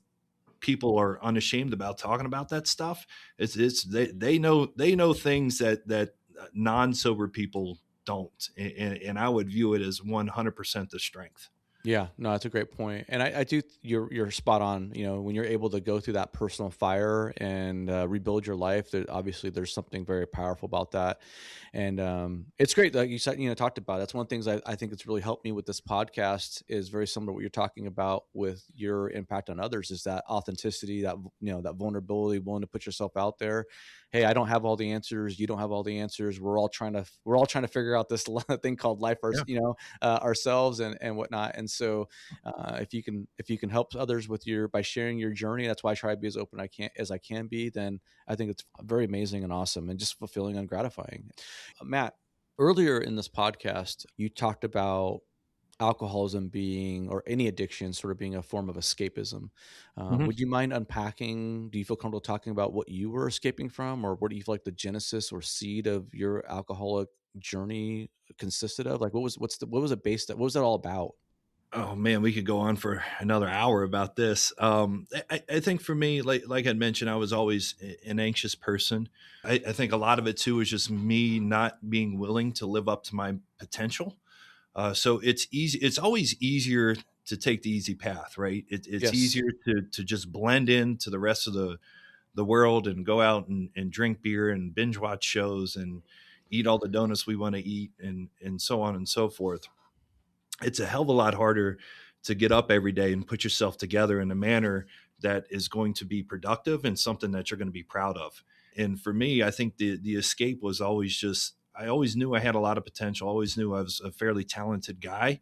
B: people are unashamed about talking about that stuff, they know things that non sober people don't, and I would view it as 100% the strength.
A: Yeah, no, that's a great point, and I do. You're spot on. When you're able to go through that personal fire and rebuild your life, obviously there's something very powerful about that, and it's great that you said talked about. That's one of the things I think that's really helped me with this podcast is very similar to what you're talking about with your impact on others. Is that authenticity, that vulnerability, willing to put yourself out there. Hey, I don't have all the answers. You don't have all the answers. We're all trying to figure out this thing called life,
B: Yeah.
A: ourselves and whatnot. And so, if you can help others by sharing your journey, that's why I try to be as open as I can be. Then I think it's very amazing and awesome and just fulfilling and gratifying. Matt, earlier in this podcast, you talked about alcoholism being, or any addiction sort of being, a form of escapism.
B: Mhm.
A: Would you mind unpacking? Do you feel comfortable talking about what you were escaping from, or what do you feel like the genesis or seed of your alcoholic journey consisted of? Like, what was it based? What was it all about?
B: Oh man, we could go on for another hour about this. I think for me, like I mentioned, I was always an anxious person. I think a lot of it too is just me not being willing to live up to my potential. So it's easy. It's always easier to take the easy path, right? It's
A: Yes.
B: easier to just blend into the rest of the world and go out and drink beer and binge watch shows and eat all the donuts we want to eat and so on and so forth. It's a hell of a lot harder to get up every day and put yourself together in a manner that is going to be productive and something that you're going to be proud of. And for me, I think the escape was always just, I always knew I had a lot of potential. I always knew I was a fairly talented guy.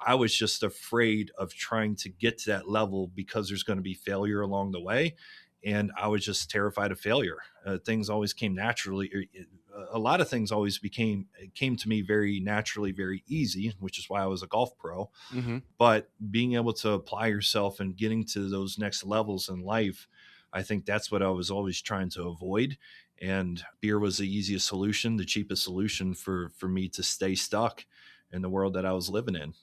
B: I was just afraid of trying to get to that level because there's going to be failure along the way. And I was just terrified of failure. Things always came naturally. A lot of things always came to me very naturally, very easy, which is why I was a golf pro.
A: Hmm.
B: But being able to apply yourself and getting to those next levels in life, I think that's what I was always trying to avoid. And beer was the easiest solution, the cheapest solution for me to stay stuck in the world that I was living in.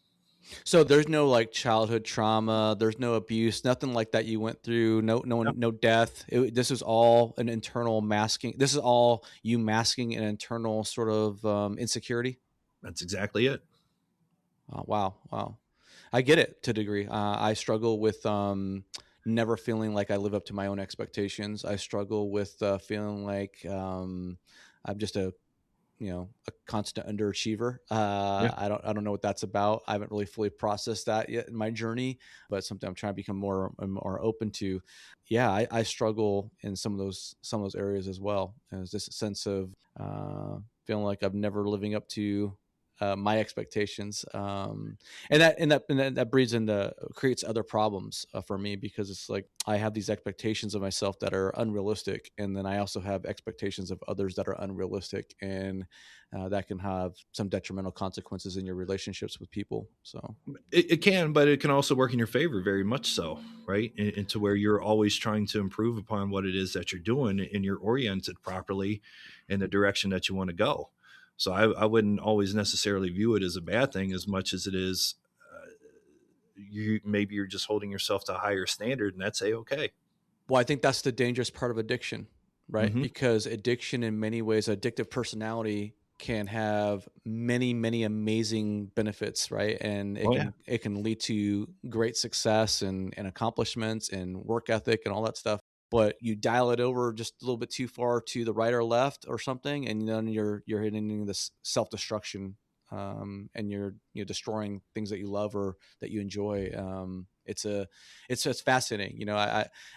A: So there's no like childhood trauma, there's no abuse, nothing like that you went through,
B: Yep,
A: no death. This is all an internal masking. This is all you masking an internal sort of insecurity.
B: that's exactly it.
A: Wow, wow. I get it to a degree. I struggle with never feeling like I live up to my own expectations. I struggle with feeling like I'm just a constant underachiever.
B: Yeah.
A: I don't know what that's about. I haven't really fully processed that yet in my journey, but something I'm trying to become more open to. Yeah, I struggle in some of those areas as well. There's this sense of feeling like I'm never living up to my expectations, that breeds into creates other problems for me because it's like I have these expectations of myself that are unrealistic, and then I also have expectations of others that are unrealistic, and that can have some detrimental consequences in your relationships with people. So,
B: It can, but it can also work in your favor, very much so, right? Into where you're always trying to improve upon what it is that you're doing and you're oriented properly in the direction that you want to go. So I wouldn't always necessarily view it as a bad thing as much as it is maybe you're just holding yourself to a higher standard, and that's a okay.
A: well, I think that's the dangerous part of addiction, right?
B: Hmm.
A: Because addiction, in many ways, addictive personality can have many amazing benefits, right? And
B: Oh yeah,
A: it can lead to great success and accomplishments and work ethic and all that stuff. But you dial it over just a little bit too far to the right or left or something, and then you're hitting this self destruction, and you're destroying things that you love or that you enjoy. It's fascinating,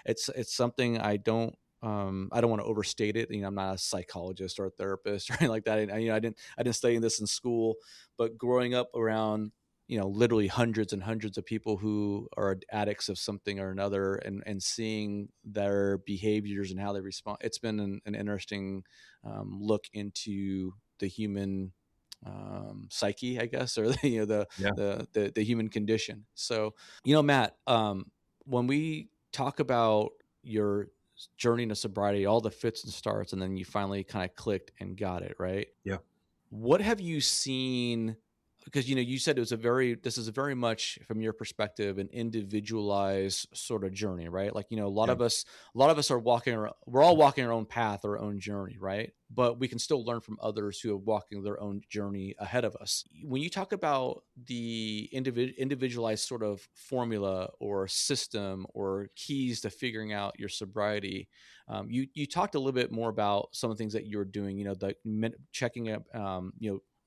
A: it's something I don't want to overstate it. I'm not a psychologist or a therapist or anything like that. I didn't study this in school, but growing up around, literally hundreds and hundreds of people who are addicts of something or another, and seeing their behaviors and how they respond, it's been an interesting look into the human psyche, I guess, or
B: yeah,
A: the human condition. So, Matt, when we talk about your journey into sobriety, all the fits and starts, and then you finally kind of clicked and got it right.
B: yeah,
A: What have you seen? Because you said this is very much from your perspective an individualized sort of journey, right? Like
B: yeah.
A: a lot of us we're all walking our own path, our own journey, right? But we can still learn from others who are walking their own journey ahead of us. When you talk about the individualized sort of formula or system or keys to figuring out your sobriety, you talked a little bit more about some of the things that you're doing, the checking up,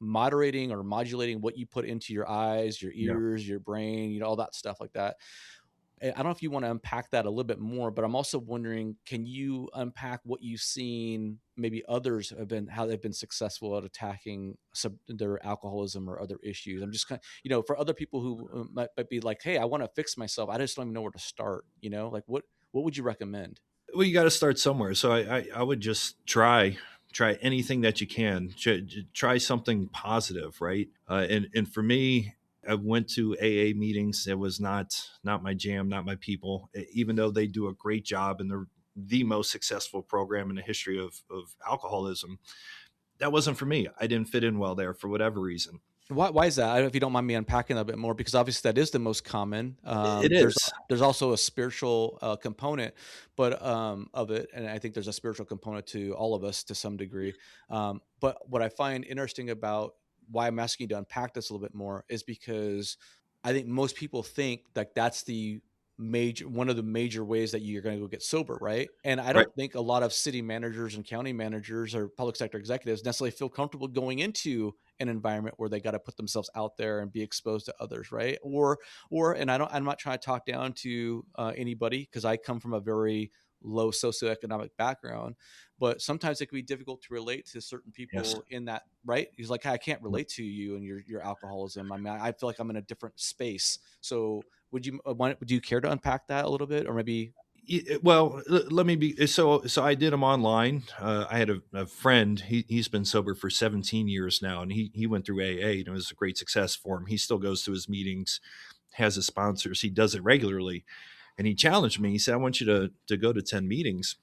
A: moderating or modulating what you put into your eyes, your
B: Yeah.
A: ears, your brain, all that stuff like that. I don't know if you want to unpack that a little bit more, but I'm also wondering, can you unpack what you've seen maybe others how they've been successful at attacking their alcoholism or other issues? I'm just kind of, for other people who might be like, hey, I want to fix myself. I just don't even know where to start, like what would you recommend?
B: Well, you got to start somewhere. So I would just try anything that you can. Try something positive, right? And for me, I went to AA meetings. It was not my jam, not my people. Even though they do a great job and they're the most successful program in the history of alcoholism, that wasn't for me. I didn't fit in well there for whatever reason.
A: Why is that? If you don't mind me unpacking that a bit more, because obviously that is the most common.
B: It is.
A: There's also a spiritual component, but of it, and I think there's a spiritual component to all of us to some degree. But what I find interesting about why I'm asking you to unpack this a little bit more is because I think most people think like that's the major one of the major ways that you're going to go get sober, right? And I
B: Right.
A: don't think a lot of city managers and county managers or public sector executives necessarily feel comfortable going into an environment where they got to put themselves out there and be exposed to others, right? Or and I'm not trying to talk down to anybody because I come from a very low socioeconomic background, but sometimes it can be difficult to relate to certain
B: Yes.
A: people in that, right? He's like, "Hey, I can't
B: Yep.
A: relate to you and your alcoholism. I mean, I feel like I'm in a different space." So would you care to unpack that a little bit, or maybe?
B: Well, let me be so I did them online. I had a friend. He's been sober for 17 years now, and he went through AA, and it was a great success for him. He still goes to his meetings, has his sponsors. He does it regularly, and he challenged me. He said, "I want you to go to 10 meetings."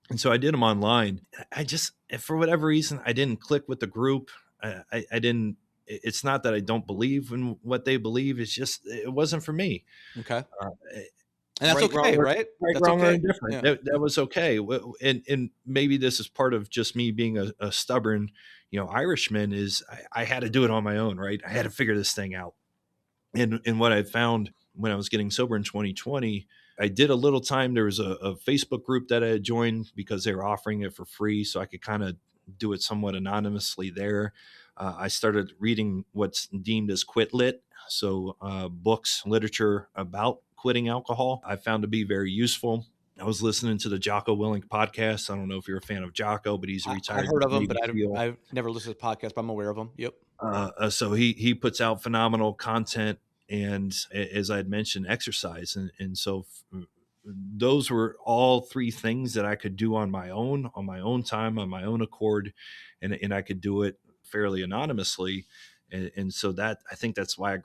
B: And so I did them online. I just, for whatever reason, I didn't click with the group. I didn't. It's not that I don't believe in what they believe. It's just it wasn't for me.
A: Okay.
B: Uh,
A: And that's
B: right,
A: okay, right? That's
B: wrong, or
A: okay.
B: indifferent.
A: Yeah.
B: That was okay. And maybe this is part of just me being a stubborn, Irishman. Is I had to do it on my own, right? I had to figure this thing out. And what I found when I was getting sober in 2020, I did a little time. There was a Facebook group that I had joined because they were offering it for free, so I could kind of do it somewhat anonymously there. I started reading what's deemed as quit lit, so books, literature about quitting alcohol. I found to be very useful. I was listening to the Jocko Willink podcast. I don't know if you're a fan of Jocko, but he's a
A: I've
B: retired
A: heard of them, but
B: Navy SEAL.
A: I've never listened to podcasts, but I'm aware of them. Yep.
B: So he puts out phenomenal content, and as I had mentioned, exercise, and those were all three things that I could do on my own time, on my own accord, and I could do it fairly anonymously. And so that I think that's why I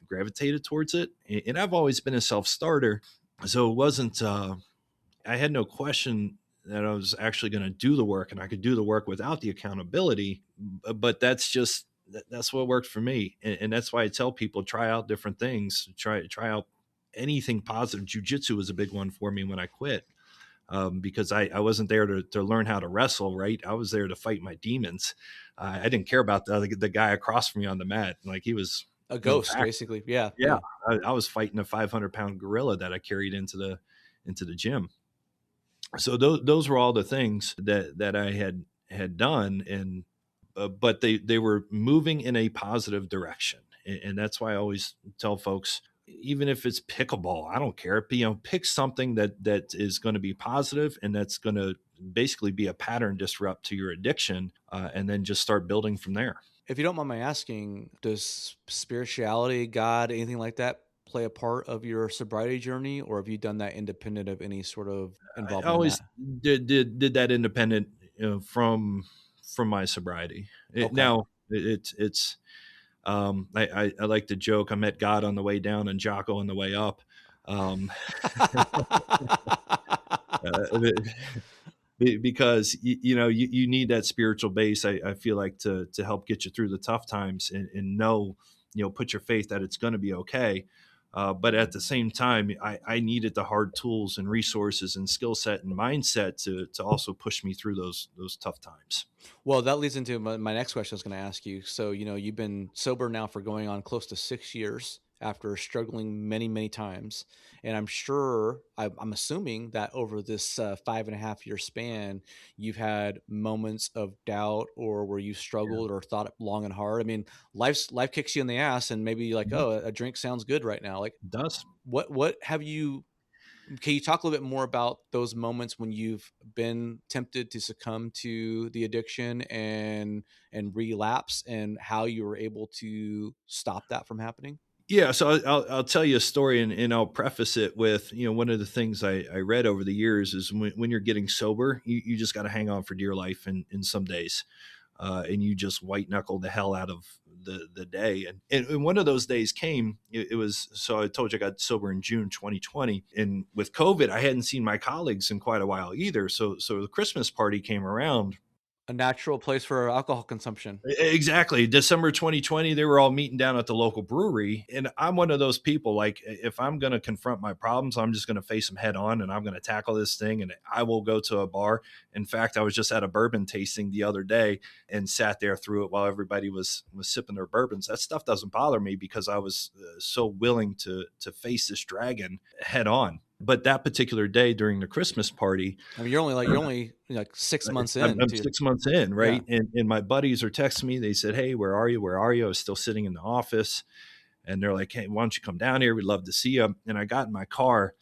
B: gravitated towards it. And I've always been a self starter, so it wasn't. I had no question that I was actually going to do the work, and I could do the work without the accountability. But that's just that's what worked for me, and that's why I tell people try out different things, try out anything positive. Jiu-jitsu was a big one for me when I quit, because I wasn't there to learn how to wrestle. Right, I was there to fight my demons. I didn't care about the guy across from me on the mat. Like he was
A: A
B: no
A: ghost,
B: factor.
A: basically. Yeah.
B: Yeah,
A: Yeah.
B: I was fighting a 500-pound gorilla that I carried into the gym. So those were all the things that I had done, and but they were moving in a positive direction, and that's why I always tell folks, even if it's pickleball, I don't care. Pick something that is going to be positive and that's going to basically be a pattern disrupt to your addiction, and then just start building from there.
A: If you don't mind my asking, does spirituality, God, anything like that play a part of your sobriety journey, or have you done that independent of any sort of
B: I
A: involvement in
B: always
A: that?
B: did that independent, from my sobriety.
A: Okay.
B: Now it's I like to joke. I met God on the way down and Jocko on the way up. Um, uh, because you need that spiritual base. I feel like to help get you through the tough times, and know, put your faith that it's going to be okay. But at the same time, I needed the hard tools and resources and skill set and mindset to also push me through those tough times.
A: Well, that leads into my next question I was going to ask you. So, you've been sober now for going on close to 6 years after struggling many, many times. And I'm assuming that over this 5.5 year span, you've had moments of doubt or where you
B: Yeah,
A: struggled or thought long and hard. I mean, life kicks you in the ass and maybe like,
B: mhm,
A: oh, a drink sounds good right now. Like,
B: it does.
A: what have you can you talk a little bit more about those moments when you've been tempted to succumb to the addiction and relapse and how you were able to stop that from happening?
B: Yeah, so I'll tell you a story, and I'll preface it with, one of the things I read over the years is when you're getting sober, you just got to hang on for dear life in some days, and you just white knuckle the hell out of the day. And one of those days came. It was, so I told you I got sober in June 2020, and with COVID, I hadn't seen my colleagues in quite a while either. So the Christmas party came around,
A: A natural place for alcohol consumption.
B: Exactly. December 2020, they were all meeting down at the local brewery. And I'm one of those people, like, if I'm going to confront my problems, I'm just going to face them head on and I'm going to tackle this thing. And I will go to a bar. In fact, I was just at a bourbon tasting the other day and sat there through it while everybody was sipping their bourbons. That stuff doesn't bother me because I was so willing to face this dragon head on. But that particular day during the Christmas party,
A: I mean, you're only like 6 months
B: I'm
A: into
B: 6 months in,
A: yeah.
B: right? And my buddies are texting me. They said, "Hey, where are you? Where are you?" I was still sitting in the office, and they're like, "Hey, why don't you come down here? We'd love to see you." And I got in my car,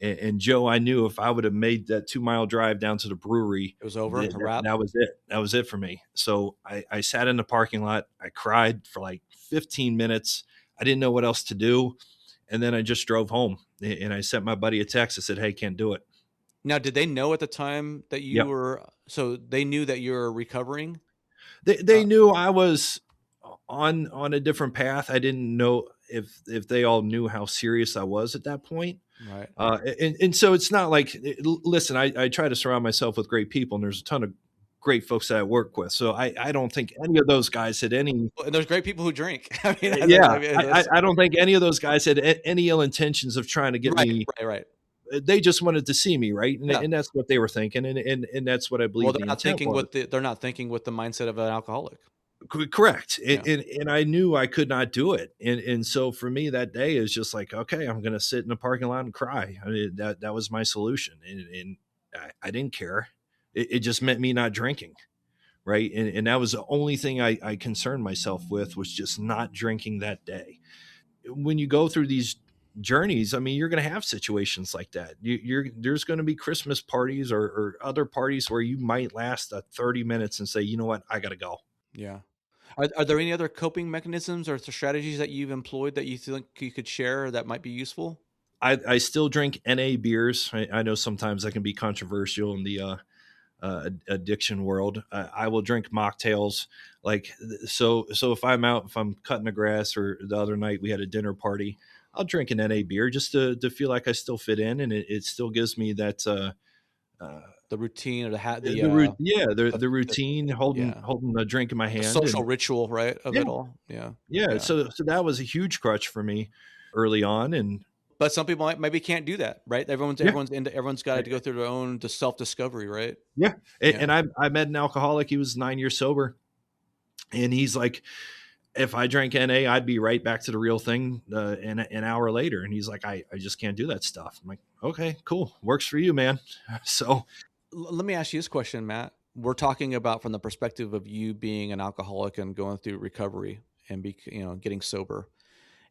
B: and Joe, I knew if I would have made that 2 mile drive down to the brewery,
A: It was over, a wrap.
B: that was it. That was it for me. So I sat in the parking lot. I cried for like 15 minutes. I didn't know what else to do, and then I just drove home. And I sent my buddy a text. I said, "Hey, can't do it."
A: Now, did they know at the time that you
B: Yep.
A: were so they knew that you were recovering?
B: They knew I was on a different path. I didn't know if they all knew how serious I was at that point.
A: Right.
B: And so it's not like, listen, I try to surround myself with great people, and there's a ton of great folks that I work with. So I don't think any of those guys had any.
A: Well, and there's great people who drink. I mean,
B: Yeah,
A: I mean, that's
B: I don't think any of those guys had any ill intentions of trying to get
A: right,
B: me.
A: right.
B: They just wanted to see me, right?
A: Yeah.
B: And that's what they were thinking, and that's what I
A: Well,
B: believe the intent was.
A: they're not thinking with the mindset of an alcoholic.
B: Correct.
A: Yeah.
B: And I knew I could not do it. And so for me that day is just like, okay, I'm going to sit in the parking lot and cry. I mean, that was my solution. And I didn't care. It just meant me not drinking. Right. And that was the only thing I concerned myself with, was just not drinking that day. When you go through these journeys, I mean, you're going to have situations like that. There's going to be Christmas parties or other parties where you might last 30 minutes and say, you know what, I got to go.
A: Yeah. Are there any other coping mechanisms or strategies that you've employed that you think you could share that might be useful?
B: I still drink NA beers. I know sometimes that can be controversial in the addiction world. I will drink mocktails. Like, so if I'm out, if I'm cutting the grass, or the other night we had a dinner party, I'll drink an NA beer just to feel like I still fit in, and it still gives me that uh,
A: The routine or
B: the
A: the
B: routine,
A: yeah,
B: holding a drink in my
A: the
B: hand,
A: social
B: and
A: ritual, right, of
B: yeah,
A: it all. Yeah.
B: yeah.
A: Yeah.
B: So that was a huge crutch for me early on, and
A: But some people maybe can't do that, right?
B: yeah.
A: Everyone's got to go through their own self discovery, right?
B: Yeah,
A: Yeah.
B: and I met an alcoholic. He was 9 years sober, and he's like, if I drank NA, I'd be right back to the real thing an hour later. And he's like, I just can't do that stuff. I'm like, okay, cool, works for you, man. So
A: Let me ask you this question, Matt. We're talking about from the perspective of you being an alcoholic and going through recovery and getting sober.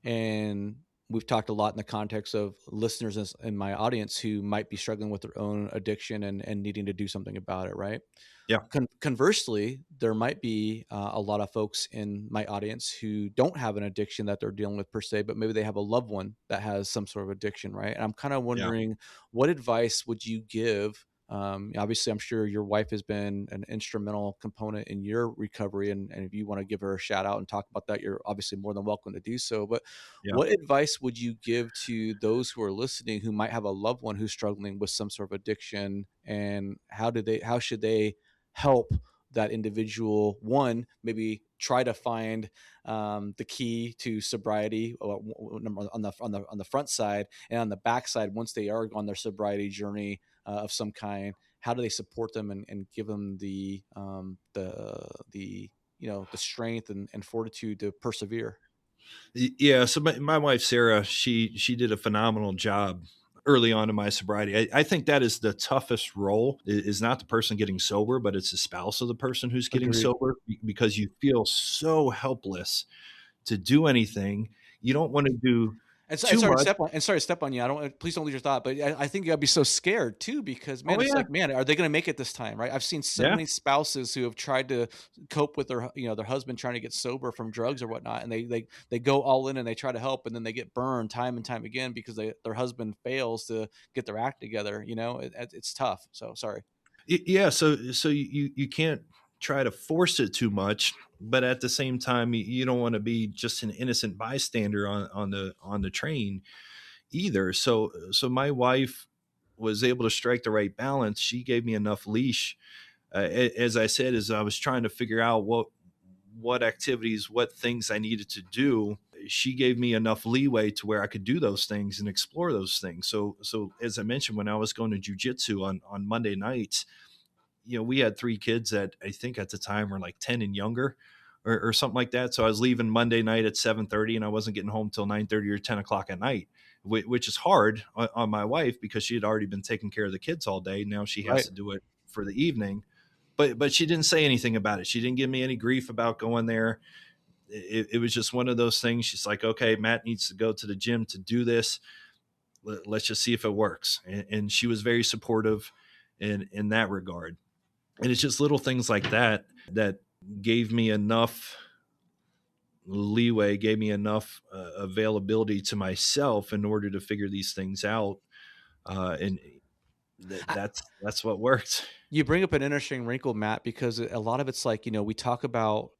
A: And we've talked a lot in the context of listeners in my audience who might be struggling with their own addiction and needing to do something about it, right?
B: yeah,
A: Conversely, there might be a lot of folks in my audience who don't have an addiction that they're dealing with per se, but maybe they have a loved one that has some sort of addiction, right? And I'm kind of
B: yeah,
A: wondering, what advice would you give? Obviously, I'm sure your wife has been an instrumental component in your recovery, and if you want to give her a shout out and talk about that, you're obviously more than welcome to do so. But
B: yeah.
A: what advice would you give to those who are listening who might have a loved one who's struggling with some sort of addiction, and how should they help that individual, one, maybe try to find the key to sobriety on the front side, and on the back side, once they are on their sobriety journey of some kind, how do they support them and give them the strength and fortitude to persevere?
B: Yeah. So my wife Sarah, she did a phenomenal job early on in my sobriety. I think that is the toughest role, is not the person getting sober, but it's the spouse of the person who's getting
A: Agreed.
B: sober, because you feel so helpless to do anything. You don't want to do
A: And
B: too much.
A: sorry to step on you. I don't. Please don't lose your thought. But I think you gotta be so scared too, because man,
B: Oh
A: it's
B: yeah,
A: like, man, are they gonna make it this time? Right? I've seen so
B: yeah,
A: many spouses who have tried to cope with their husband trying to get sober from drugs or whatnot, and they go all in and they try to help, and then they get burned time and time again because their husband fails to get their act together. It's tough. So sorry.
B: yeah. So you can't try to force it too much, but at the same time, you don't want to be just an innocent bystander on the train either. So my wife was able to strike the right balance. She gave me enough leash as I said, as I was trying to figure out what activities, what things I needed to do, she gave me enough leeway to where I could do those things and explore those things. So as I mentioned, when I was going to jujitsu on Monday nights, we had three kids that I think at the time were like 10 and younger, or something like that. So I was leaving Monday night at 7:30, and I wasn't getting home till 9:30 or 10 o'clock at night, which is hard on my wife because she had already been taking care of the kids all day. Now she has
A: Right.
B: to do it for the evening. But she didn't say anything about it. She didn't give me any grief about going there. It was just one of those things. She's like, okay, Matt needs to go to the gym to do this. Let's just see if it works. And she was very supportive in that regard. And it's just little things like that that gave me enough leeway, gave me enough availability to myself in order to figure these things out. And
A: I,
B: that's what worked.
A: you bring up an interesting wrinkle, Matt, because a lot of it's like, we talk about,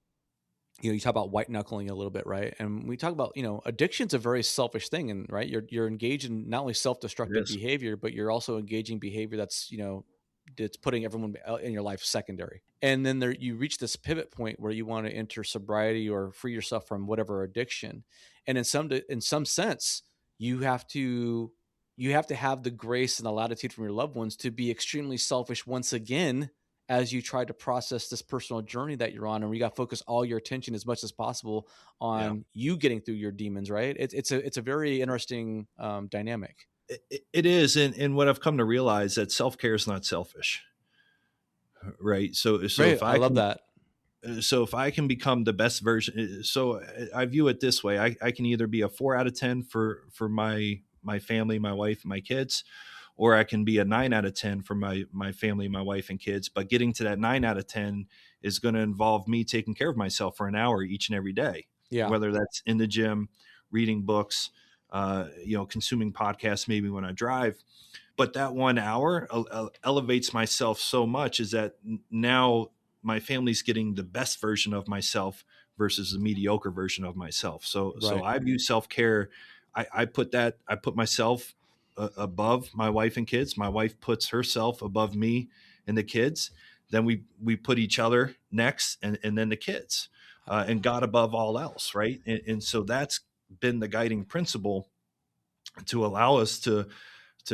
A: you talk about white knuckling a little bit, right? And we talk about, addiction's a very selfish thing, and right, you're engaged in not only
B: It
A: self-destructive
B: is.
A: behavior, but you're also engaging behavior that's putting everyone in your life secondary. And then you reach this pivot point where you want to enter sobriety or free yourself from whatever addiction. And in some sense, you have to have the grace and the latitude from your loved ones to be extremely selfish once again as you try to process this personal journey that you're on, and we got to focus all your attention as much as possible
B: Yeah.
A: on you getting through your demons, right? It's a very interesting dynamic.
B: It is. And what I've come to realize that self-care is not selfish, right? So
A: Great,
B: if
A: I
B: I
A: love
B: can,
A: that.
B: so if I can become the best version, so I view it this way: I can either be a 4 out of 10 for my family, my wife, and my kids, or I can be a 9 out of 10 for my family, my wife, and kids. But getting to that 9 out of 10 is going to involve me taking care of myself for an hour each and every day,
A: Yeah,
B: whether that's in the gym, reading books, consuming podcasts, maybe when I drive. But that 1 hour elevates myself so much is that now my family's getting the best version of myself versus the mediocre version of myself. So
A: right.
B: I view self-care. I put myself above my wife and kids. My wife puts herself above me and the kids. Then we put each other next, and then the kids, and God above all else, right? And so that's been the guiding principle to allow us to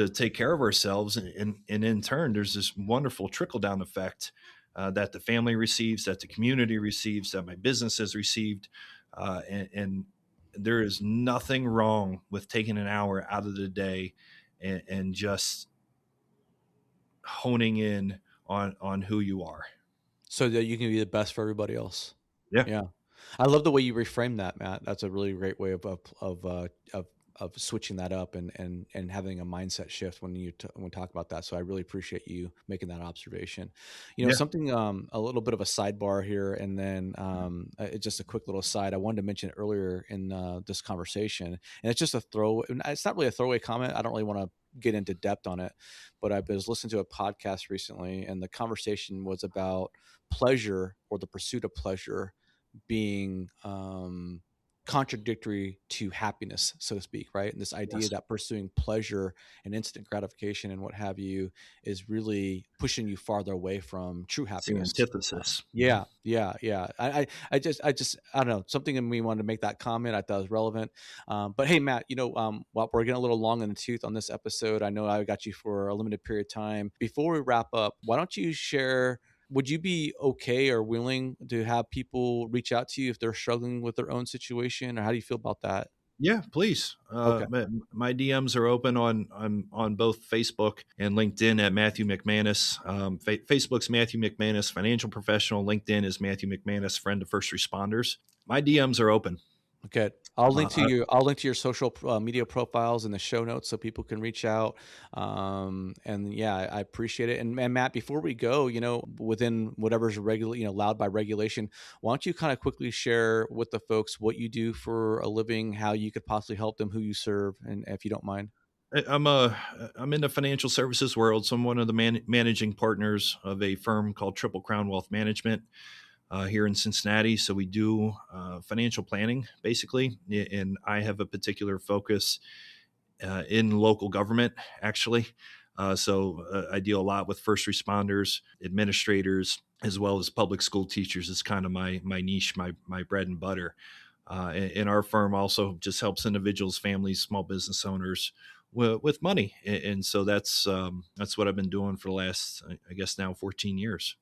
B: take care of ourselves. And in turn, there's this wonderful trickle down effect that the family receives, that the community receives, that my business has received. And there is nothing wrong with taking an hour out of the day and just honing in on who you are.
A: So that you can be the best for everybody else.
B: Yeah.
A: Yeah. I love the way you reframe that, Matt. That's a really great way of switching that up and having a mindset shift when when talk about that. So I really appreciate you making that observation.
B: Yeah.
A: Something a little bit of a sidebar here, and then just a quick little side. I wanted to mention earlier in this conversation, and it's just a throw. It's not really a throwaway comment. I don't really want to get into depth on it, but I was listening to a podcast recently, and the conversation was about pleasure, or the pursuit of pleasure, being contradictory to happiness, so to speak, right? And this idea
B: Yes.
A: that pursuing pleasure and instant gratification and what have you is really pushing you farther away from true
B: It's the
A: happiness.
B: antithesis.
A: Yeah, yeah, yeah. I don't know. Something in me wanted to make that comment. I thought it was relevant. But hey, Matt, while we're getting a little long in the tooth on this episode, I know I got you for a limited period of time. Before we wrap up, why don't you share? Would you be okay or willing to have people reach out to you if they're struggling with their own situation, or how do you feel about that?
B: Yeah, please.
A: Okay.
B: My DMs are open on both Facebook and LinkedIn at Matthew McManus. Facebook's Matthew McManus, financial professional. LinkedIn is Matthew McManus, friend of first responders. My DMs are open.
A: Okay. I'll link to
B: I,
A: your social media profiles in the show notes so people can reach out. And yeah, I appreciate it. And Matt, before we go, within whatever's regular, allowed by regulation, why don't you kind of quickly share with the folks what you do for a living, how you could possibly help them, who you serve, and if you don't mind.
B: I'm in the financial services world. So I'm one of the managing partners of a firm called Triple Crown Wealth Management here in Cincinnati. So we do financial planning basically, and I have a particular focus in local government, actually. So I deal a lot with first responders, administrators, as well as public school teachers. Is kind of my niche, my bread and butter. And our firm also just helps individuals, families, small business owners with money. And so that's what I've been doing for the last, I guess now 14 years.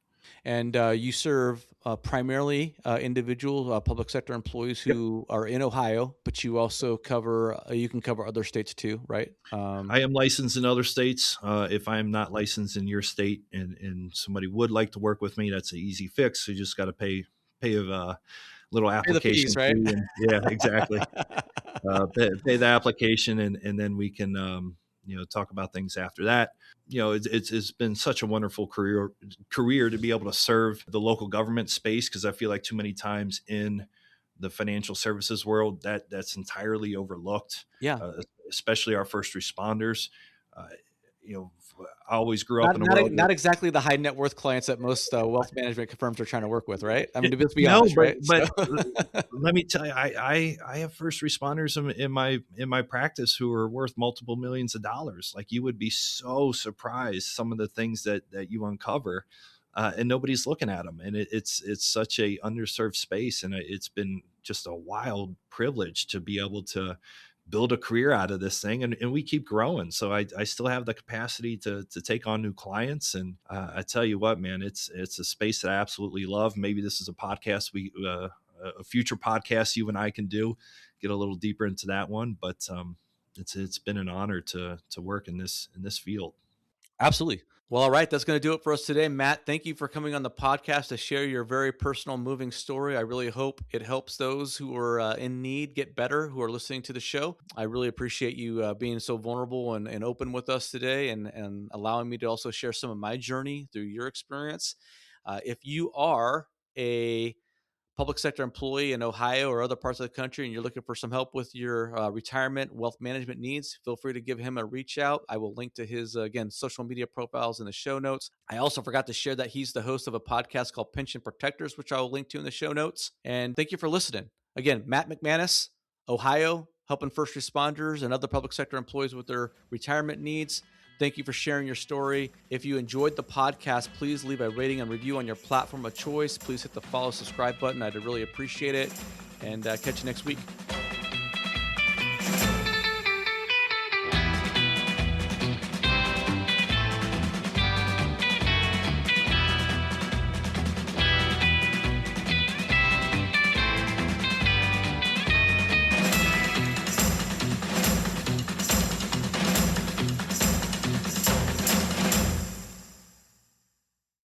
A: And you serve primarily individual public sector employees
B: Yep.
A: who are in Ohio, but you also cover, you can cover other states too, right?
B: I am licensed in other states. If I'm not licensed in your state and somebody would like to work with me, that's an easy fix. You just got to pay a little
A: Pay the
B: application
A: fees, right?
B: fee, and yeah, exactly. Pay the application, and then we can talk about things after that. It's been such a wonderful career to be able to serve the local government space, because I feel like too many times in the financial services world that's entirely overlooked,
A: Yeah.
B: especially our first responders. Uh, you know, I always grew up
A: Not
B: in a
A: not
B: world where
A: not exactly the high net worth clients that most wealth management firms are trying to work with, right? I mean, let's be
B: no,
A: honest,
B: but
A: right? So
B: let me tell you, I have first responders in my practice who are worth multiple millions of dollars. Like, you would be so surprised some of the things that you uncover, and nobody's looking at them. And it's such a underserved space, and it's been just a wild privilege to be able to build a career out of this thing, and we keep growing. So I still have the capacity to take on new clients. And I tell you what, man, it's a space that I absolutely love. Maybe this is a podcast a future podcast you and I can do, get a little deeper into that one. But it's been an honor to work in this field.
A: absolutely. Well, all right. That's going to do it for us today. Matt, thank you for coming on the podcast to share your very personal, moving story. I really hope it helps those who are in need get better, who are listening to the show. I really appreciate you being so vulnerable and open with us today, and allowing me to also share some of my journey through your experience. If you are a public sector employee in Ohio or other parts of the country and you're looking for some help with your retirement wealth management needs, feel free to give him a reach out. I will link to his, again, social media profiles in the show notes. I also forgot to share that he's the host of a podcast called Pension Protectors, which I will link to in the show notes. And thank you for listening. Again, Matt McManus, Ohio, helping first responders and other public sector employees with their retirement needs. Thank you for sharing your story. If you enjoyed the podcast, please leave a rating and review on your platform of choice. Please hit the follow, subscribe button. I'd really appreciate it. And catch you next week.